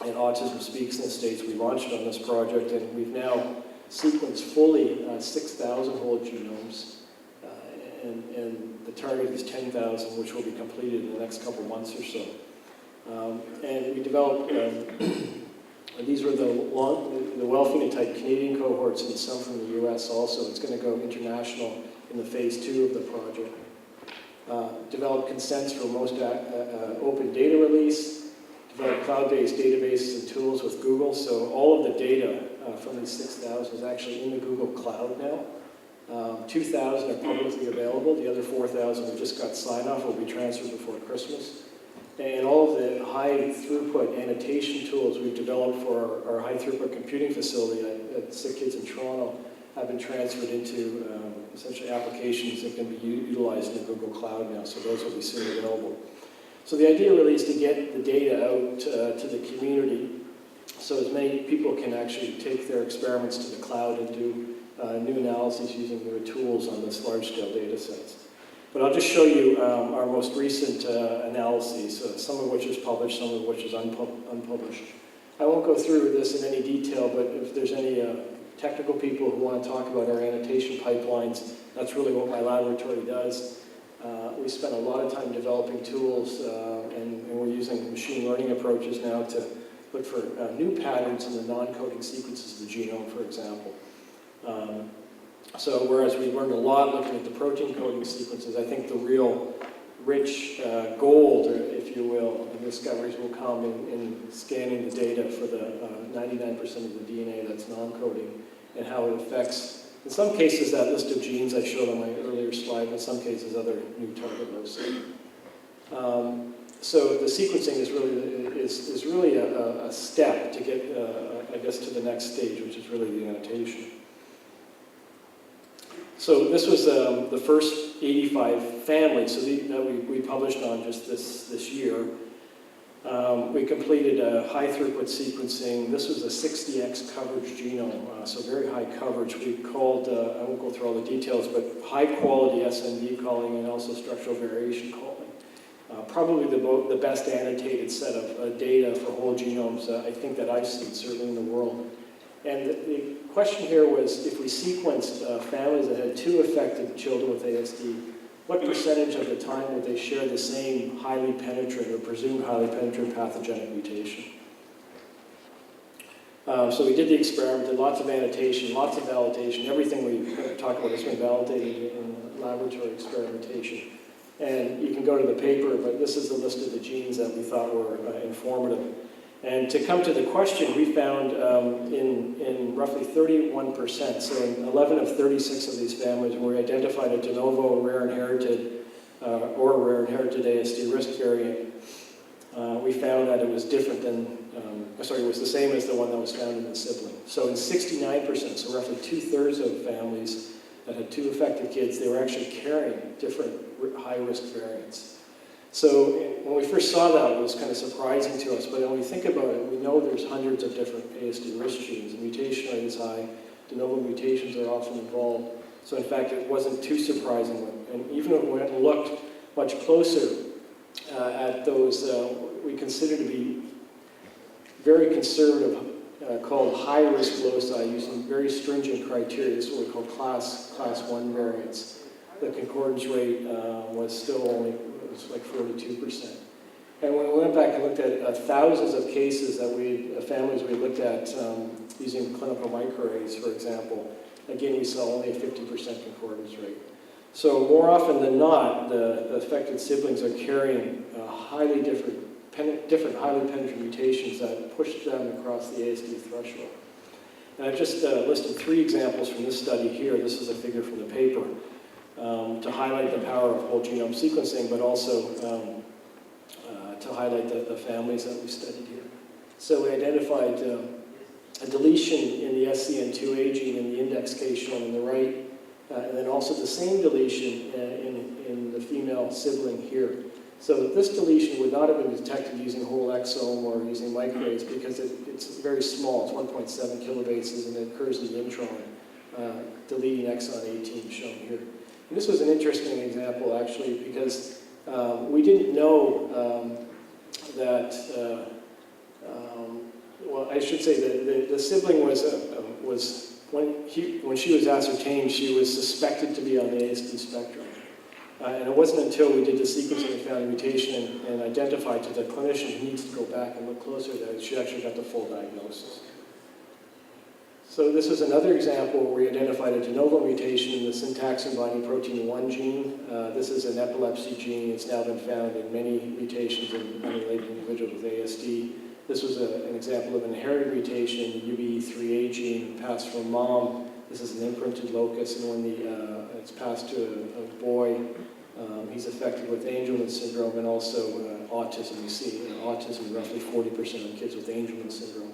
and Autism Speaks in the States, we launched on this project, and we've now sequenced fully 6,000 whole genomes, and the target is 10,000, which will be completed in the next couple months or so. And we developed, these were the well-phenotyped Canadian cohorts and some from the US also. It's going to go international in the phase 2 of the project. Developed consents for most open data release, developed cloud-based databases and tools with Google. So all of the data from these 6,000 is actually in the Google Cloud now. 2,000 are publicly available. The other 4,000 have just got sign-off, will be transferred before Christmas. And all of the high-throughput annotation tools we've developed for our high-throughput computing facility at Sick Kids in Toronto have been transferred into essentially applications that can be utilized in the Google Cloud now, so those will be soon available. So the idea really is to get the data out to the community so as many people can actually take their experiments to the cloud and do new analyses using their tools on this large-scale data sets. But I'll just show you our most recent analyses, some of which is published, some of which is unpublished. I won't go through this in any detail, but if there's any technical people who want to talk about our annotation pipelines, that's really what my laboratory does. We spent a lot of time developing tools, and we're using machine learning approaches now to look for new patterns in the non-coding sequences of the genome, for example. So whereas we learned a lot looking at the protein coding sequences, I think the real rich gold, if you will, and discoveries will come in scanning the data for the 99% of the DNA that's non-coding and how it affects, in some cases, that list of genes I showed on my earlier slide, in some cases, other new target loci. So the sequencing is really a step to get, I guess, to the next stage, which is really the annotation. So this was the first 85 families that we published on just this year. We completed a high-throughput sequencing. This was a 60x coverage genome, so very high coverage. We called, I won't go through all the details, but high-quality SNV calling and also structural variation calling. Probably the best annotated set of data for whole genomes, I think, that I've seen, certainly in the world. And the question here was, if we sequenced families that had 2 affected children with ASD, what percentage of the time would they share the same highly penetrant or presumed highly penetrant pathogenic mutation? So we did the experiment, did lots of annotation, lots of validation. Everything we talk about has been validated in laboratory experimentation. And you can go to the paper, but this is the list of the genes that we thought were informative. And to come to the question, we found in roughly 31%, so in 11 of 36 of these families, where we identified a de novo rare inherited or rare inherited ASD risk variant, we found that it was different than, it was the same as the one that was found in the sibling. So in 69%, so roughly 2/3 of families that had 2 affected kids, they were actually carrying different high-risk variants. So when we first saw that, it was kind of surprising to us, but when we think about it, we know there's hundreds of different ASD risk genes. The mutation rate is high, de novo mutations are often involved. So in fact, it wasn't too surprising. And even when we went and looked much closer at those, we consider to be very conservative, called high-risk loci, using very stringent criteria. This is what we call class 1 variants. The concordance rate was still only, it was like 42%. And when we went back and looked at thousands of cases that families we looked at using clinical microarrays, for example, again, we saw only a 50% concordance rate. So more often than not, the affected siblings are carrying highly different highly penetrant mutations that push them across the ASD threshold. And I've just listed 3 examples from this study here. This is a figure from the paper to highlight the power of whole genome sequencing, but also to highlight the families that we studied here. So we identified a deletion in the SCN2A gene in the index case shown on the right, and then also the same deletion in the female sibling here. So this deletion would not have been detected using whole exome or using microarrays because it's very small. It's 1.7 kilobases, and it occurs in the intron, deleting exon 18 shown here. And this was an interesting example, actually, because we didn't know that, well, I should say that the sibling was when she was ascertained, she was suspected to be on the ASD spectrum. And it wasn't until we did the sequencing and found a mutation and identified to the clinician who needs to go back and look closer that she actually got the full diagnosis. So this is another example where we identified a de novo mutation in the syntaxin binding protein 1 gene. This is an epilepsy gene. It's now been found in many mutations in unrelated individuals with ASD. This was an example of an inherited mutation in the UBE3A gene passed from mom. This is an imprinted locus, and when it's passed to a boy, he's affected with Angelman syndrome and also autism. You see autism, roughly 40% of kids with Angelman syndrome.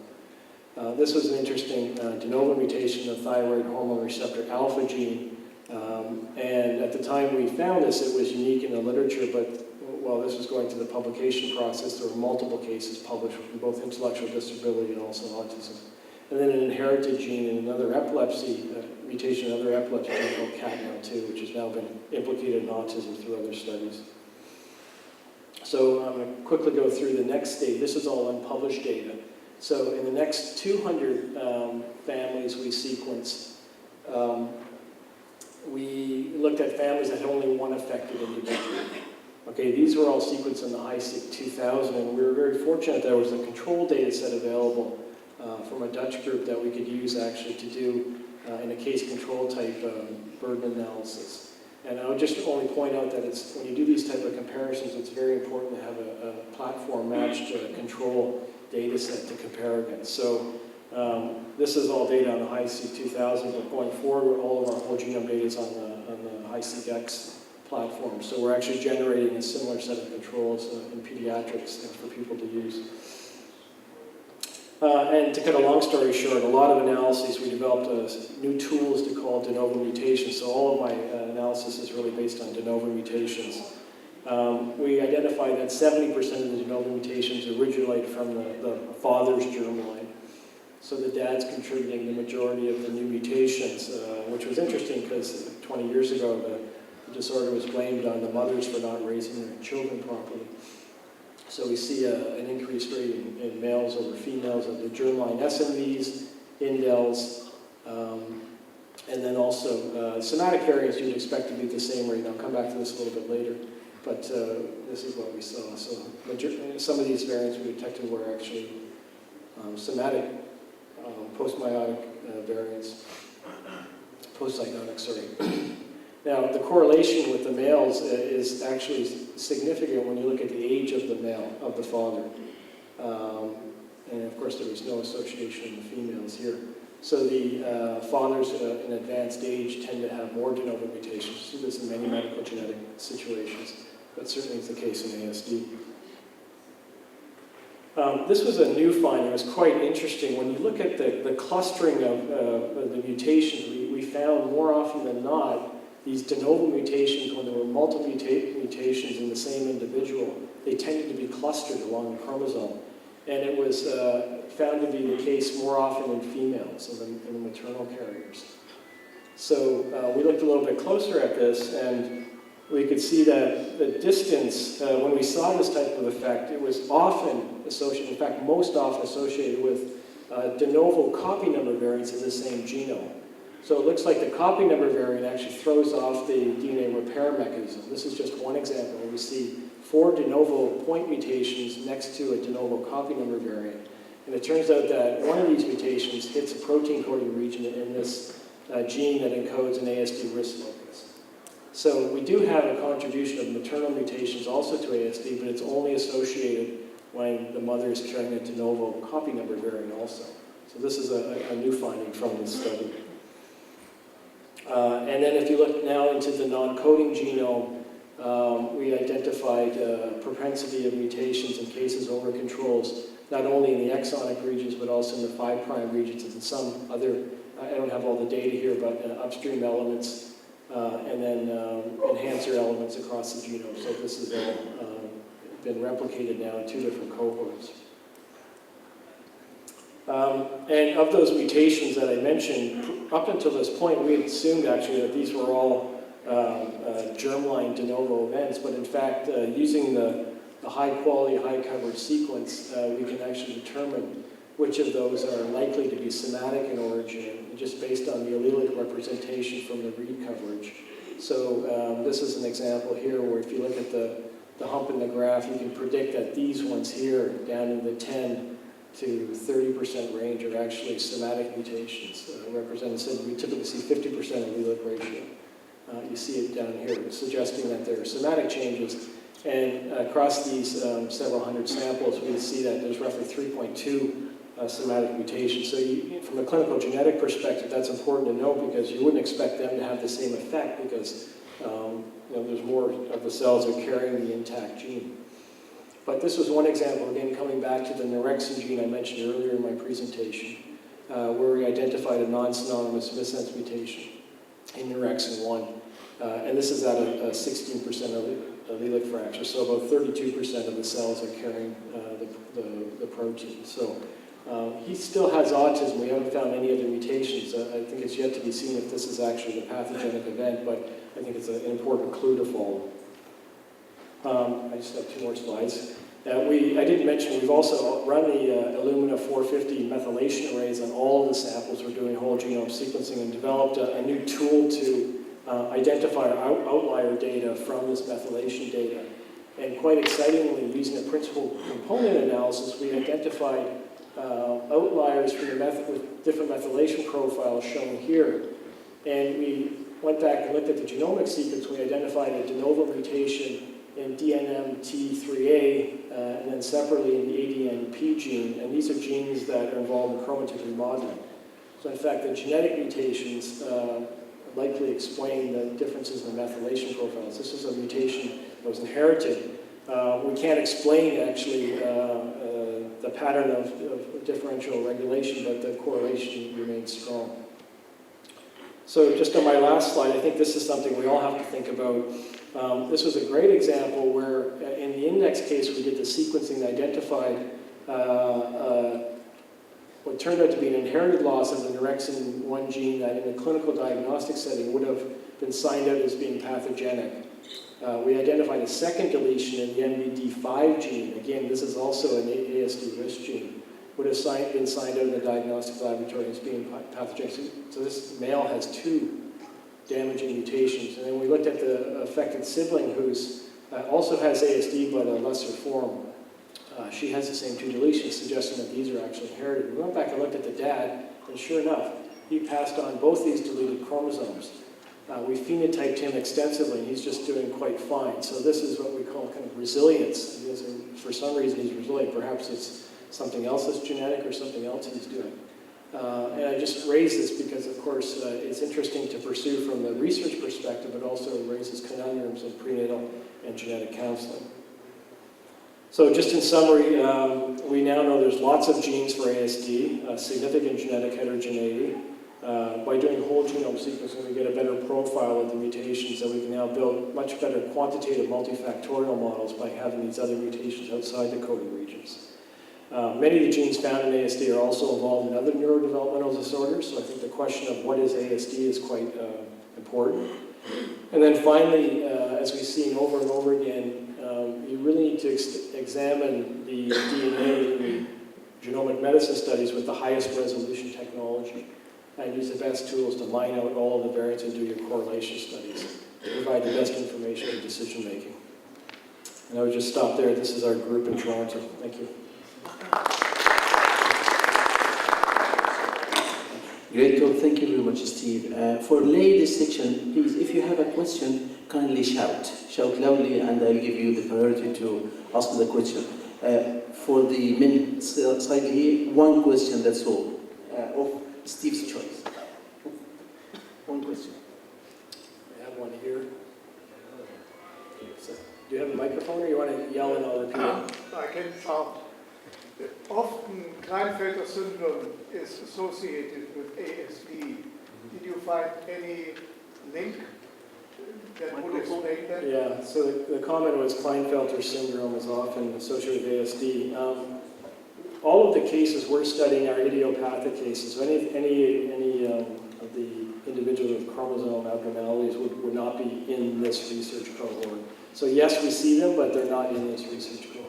This was an interesting de novo mutation of thyroid hormone receptor alpha gene. And at the time we found this, it was unique in the literature, but while this was going through the publication process, there were multiple cases published from both intellectual disability and also autism. And then an inherited gene in another epilepsy, mutation in another epilepsy gene called CATNAL2, which has now been implicated in autism through other studies. So I'm going to quickly go through the next stage. This is all unpublished data. So in the next 200 families we sequenced, we looked at families that had only one affected individual. Okay, these were all sequenced in the HiSeq 2000, and we were very fortunate there was a control data set available from a Dutch group that we could use actually to do in a case control type burden analysis. And I would just only point out that when you do these type of comparisons, it's very important to have a platform matched control data set to compare against. So this is all data on the HiSeq 2000, but going forward, all of our whole genome data is on the HiSeq X platform. So we're actually generating a similar set of controls in pediatrics for people to use. And to cut a long story short, a lot of analyses, we developed new tools to call de novo mutations. So all of my analysis is really based on de novo mutations. We identified that 70% of the de novo mutations originate from the father's germline. So the dad's contributing the majority of the new mutations, which was interesting because 20 years ago the disorder was blamed on the mothers for not raising their children properly. So we see an increased rate in males over females of the germline SNVs, indels, and then also somatic variants you'd expect to be the same rate. I'll come back to this a little bit later, but this is what we saw. So some of these variants we detected were actually somatic postmeiotic variants, postzygotic, sorry. Now, the correlation with the males is actually significant when you look at the age of the male, of the father. And of course, there was no association in the females here. So the fathers in advanced age tend to have more de novo mutations. You see this in many medical genetic situations, but certainly it's the case in ASD. This was a new finding. It was quite interesting. When you look at the clustering of the mutations, we found more often than not these de novo mutations, when there were multiple mutations in the same individual, they tended to be clustered along the chromosome. And it was found to be the case more often in females, in the maternal carriers. So we looked a little bit closer at this, and we could see that the distance, when we saw this type of effect, it was often associated, in fact, most often associated with de novo copy number variants in the same genome. So it looks like the copy number variant actually throws off the DNA repair mechanism. This is just one example where we see 4 de novo point mutations next to a de novo copy number variant. And it turns out that one of these mutations hits a protein coding region in this gene that encodes an ASD risk locus. So we do have a contribution of maternal mutations also to ASD, but it's only associated when the mother is carrying a de novo copy number variant also. So this is a new finding from this study. And then if you look now into the non-coding genome, we identified propensity of mutations in cases over controls, not only in the exonic regions, but also in the 5' regions and some other, I don't have all the data here, but upstream elements, and then enhancer elements across the genome. So this has all been replicated now in 2 different cohorts. And of those mutations that I mentioned, up until this point, we had assumed actually that these were all germline de novo events, but in fact, using the high quality, high coverage sequence, we can actually determine which of those are likely to be somatic in origin, just based on the allelic representation from the read coverage. So this is an example here where if you look at the hump in the graph, you can predict that these ones here, down in the 10 to 30% range, are actually somatic mutations. Represented, so we typically see 50% allelic ratio. You see it down here, suggesting that there are somatic changes. And across these several hundred samples, we see that there's roughly 3.2 somatic mutations. So from a clinical genetic perspective, that's important to note because you wouldn't expect them to have the same effect because there's more of the cells are carrying the intact gene. But this was one example, again, coming back to the Nerexin gene I mentioned earlier in my presentation, where we identified a non-synonymous missense mutation in Nerexin-1. And this is at a 16% allelic fraction, so about 32% of the cells are carrying the protein. So he still has autism. We haven't found any other mutations. I think it's yet to be seen if this is actually the pathogenic event, but I think it's an important clue to follow. I just have 2 more slides. I didn't mention, we've also run the Illumina 450 methylation arrays on all of the samples. We're doing whole genome sequencing and developed a new tool to identify outlier data from this methylation data. And quite excitingly, using a principal component analysis, we identified outliers from with different methylation profiles shown here. And we went back and looked at the genomic sequence. We identified a de novo mutation in DNMT3A, and then separately in the ADNP gene. And these are genes that are involved in chromatin remodeling. So in fact, the genetic mutations likely explain the differences in the methylation profiles. This is a mutation that was inherited. We can't explain, actually, the pattern of differential regulation, but the correlation remains strong. So just on my last slide, I think this is something we all have to think about. This was a great example where, in the index case, we did the sequencing that identified what turned out to be an inherited loss of the Nerexin-1 gene that in a clinical diagnostic setting would have been signed out as being pathogenic. We identified a second deletion in the MBD5 gene. Again, this is also an ASD risk gene. Would have been signed out in the diagnostic laboratory as being pathogenic. So this male has 2 damaging mutations. And then we looked at the affected sibling who's also has ASD but a lesser form. She has the same 2 deletions, suggesting that these are actually inherited. We went back and looked at the dad, and sure enough, he passed on both these deleted chromosomes. We phenotyped him extensively, and he's just doing quite fine. So this is what we call kind of resilience. For some reason, he's resilient. Perhaps it's something else that's genetic or something else he's doing. And I just raise this because, of course, it's interesting to pursue from the research perspective, but also raises conundrums in prenatal and genetic counseling. So just in summary, we now know there's lots of genes for ASD, significant genetic heterogeneity. By doing whole genome sequencing, we get a better profile of the mutations, and we can now build much better quantitative multifactorial models by having these other mutations outside the coding regions. Many of the genes found in ASD are also involved in other neurodevelopmental disorders, so I think the question of what is ASD is quite important. And then finally, as we've seen over and over again, you really need to examine the DNA in the genomic medicine studies with the highest resolution technology and use the best tools to mine out all of the variants and do your correlation studies to provide the best information in decision making. And I would just stop there. This is our group in Toronto. Thank you. Great talk. Thank you very much, Steve. For ladies section, please, if you have a question, kindly shout. Shout loudly, and I'll give you the priority to ask the question. For the men side here, one question, that's all, of Steve's choice. One question. I have one here. So, do you have a microphone, or you want to yell and I'll repeat it? I can shout. Often Klinefelter syndrome is associated with ASD. Did you find any link that would explain that? Yeah, so the comment was Klinefelter syndrome is often associated with ASD. All of the cases we're studying are idiopathic cases. So any of the individuals with chromosome abnormalities would not be in this research cohort. So yes, we see them, but they're not in this research cohort.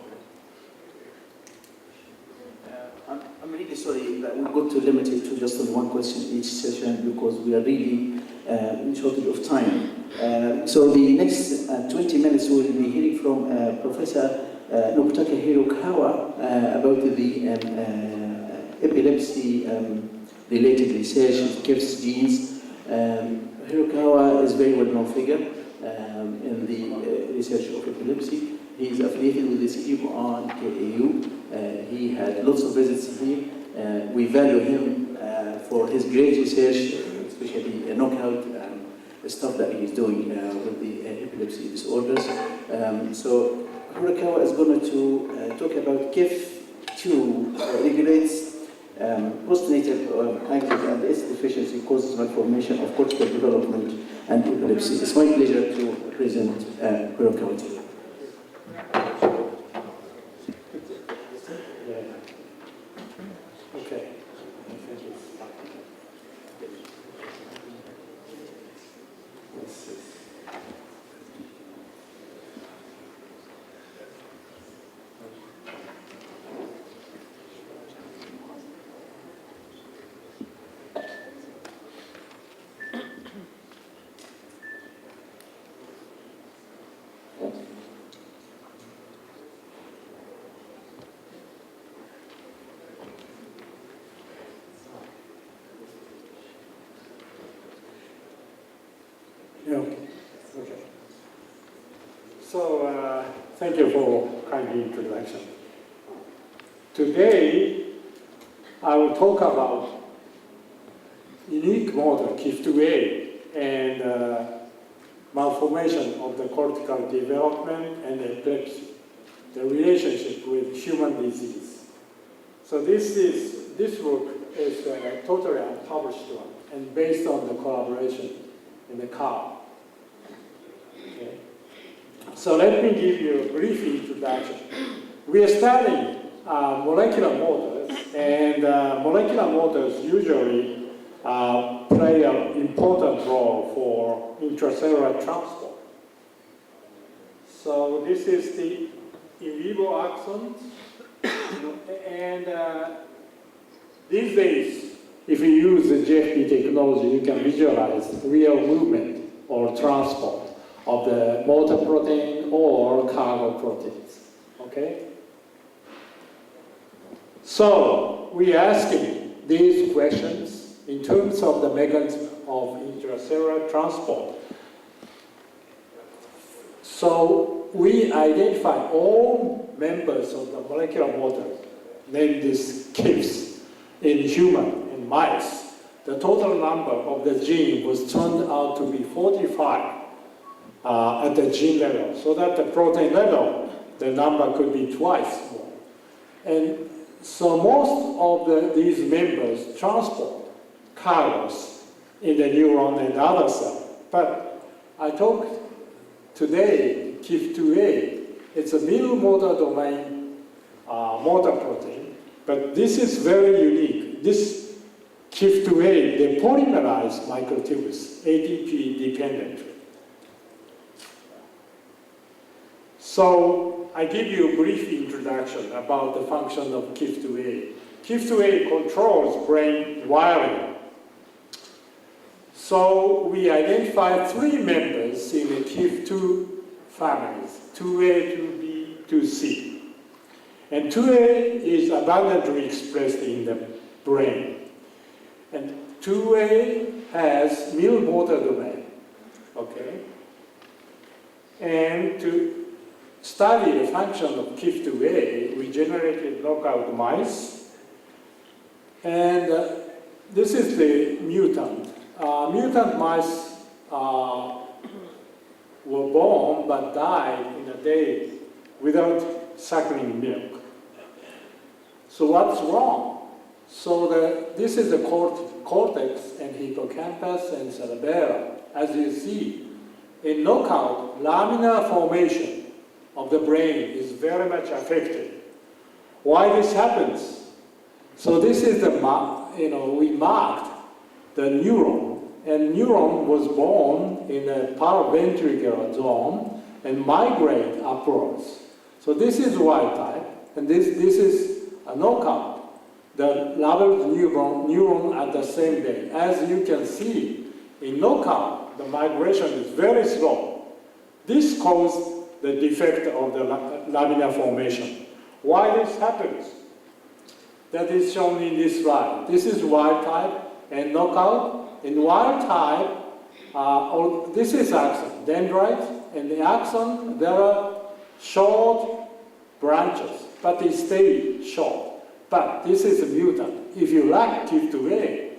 I'm really sorry that we've got to limit it to just one question each session because we are really in shortage of time. So the next 20 minutes we'll be hearing from Professor Nobutaka Hirokawa about the epilepsy related research with KIF's genes. Hirokawa is a very well-known figure in the research of epilepsy. He is affiliated with the CUR and KAU. He had lots of visits here. We value him for his great research, especially knockout stuff that he is doing with the epilepsy disorders. So Hirokawa is going to talk about KIF2 regulates postnatal active and its deficiency causes malformation of cortical development and epilepsy. It's my pleasure to present Hirokawa to you. Okay. Okay. So, thank you for kind introduction. Today, I will talk about unique model, KIF2A, and malformation of the cortical development and epilepsy, the relationship with human disease. So this book is a totally unpublished one and based on the collaboration in the CAR. Okay. So let me give you a brief introduction. We are studying molecular models, and molecular models usually play an important role for intracellular transport. So this is the in vivo axons, and these days, if you use the GFP technology, you can visualize real movement or transport of the motor protein or cargo proteins, okay? So we are asking these questions in terms of the mechanism of intracellular transport. So we identify all members of the molecular model, named these KIFs, in human and mice. The total number of the gene was turned out to be 45 at the gene level, so that the protein level, the number could be twice more. And so most of these members transport cargos in the neuron and other cells. But I talked today, KIF2A, it's a middle motor domain motor protein, but this is very unique. This KIF2A, they polymerize microtubules, ATP dependently. So I give you a brief introduction about the function of KIF2A. KIF2A controls brain wiring. So we identified 3 members in the KIF2 families, 2A, 2B, 2C. And 2A is abundantly expressed in the brain. And 2A has middle motor domain, okay? And to study the function of KIF2A, we generated knockout mice. And this is the mutant. Mutant mice were born but died in a day without suckling milk. So what's wrong? So this is the cortex and hippocampus and cerebellum. As you see, in knockout, laminar formation of the brain is very much affected. Why this happens? So this is the, we marked the neuron, and neuron was born in a paraventricular zone and migrate upwards. So this is wild type, and this is a knockout. The level neuron at the same day. As you can see, in knockout, the migration is very slow. This caused the defect of the laminar formation. Why this happens? That is shown in this slide. This is wild type and knockout. In wild type, this is axon, dendrites, and the axon, there are short branches, but they stay short. But this is a mutant. If you lack KIF2A,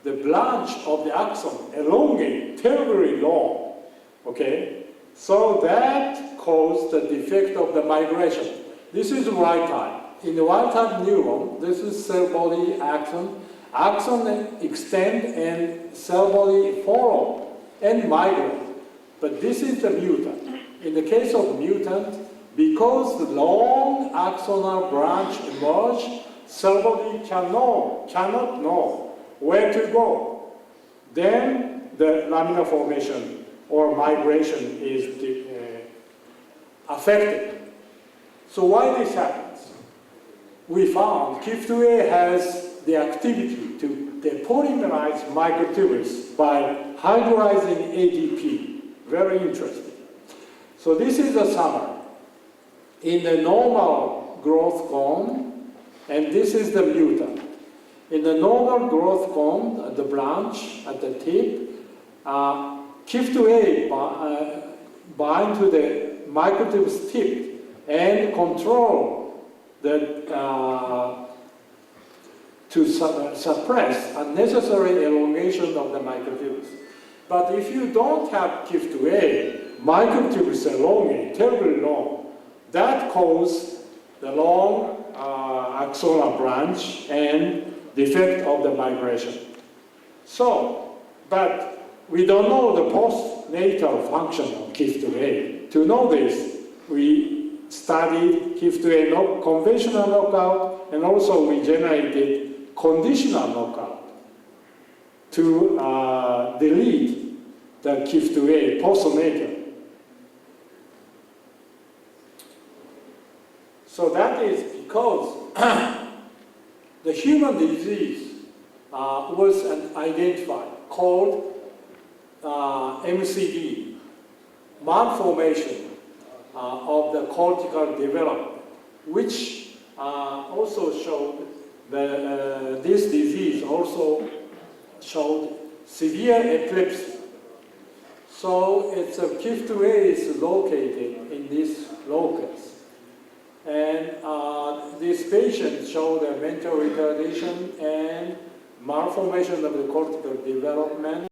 the branch of the axon elongate terribly long, okay? So that caused the defect of the migration. This is wild type. In the wild type neuron, this is cell body axon. Axon extend and cell body follow and migrate. But this is the mutant. In the case of mutant, because the long axonal branch emerge, cell body cannot know where to go. Then the laminar formation or migration is affected. So why this happens? We found KIF2A has the activity to depolymerize microtubules by hydrolyzing ATP. Very interesting. So this is a summary. In the normal growth cone, and this is the mutant. In the normal growth cone, the branch at the tip, KIF2A bind to the microtubule's tip and control the to suppress unnecessary elongation of the microtubules. But if you don't have KIF2A, microtubules elongate terribly long. That causes the long axonal branch and defect of the migration. So, but we don't know the postnatal function of KIF2A. To know this, we studied KIF2A conventional knockout, and also we generated conditional knockout to delete the KIF2A postnatal. So that is because the human disease was identified, called MCD, malformation of the cortical development, which also showed that this disease also showed severe epilepsy. So it's KIF2A is located in this locus. And these patients showed a mental retardation and malformation of the cortical development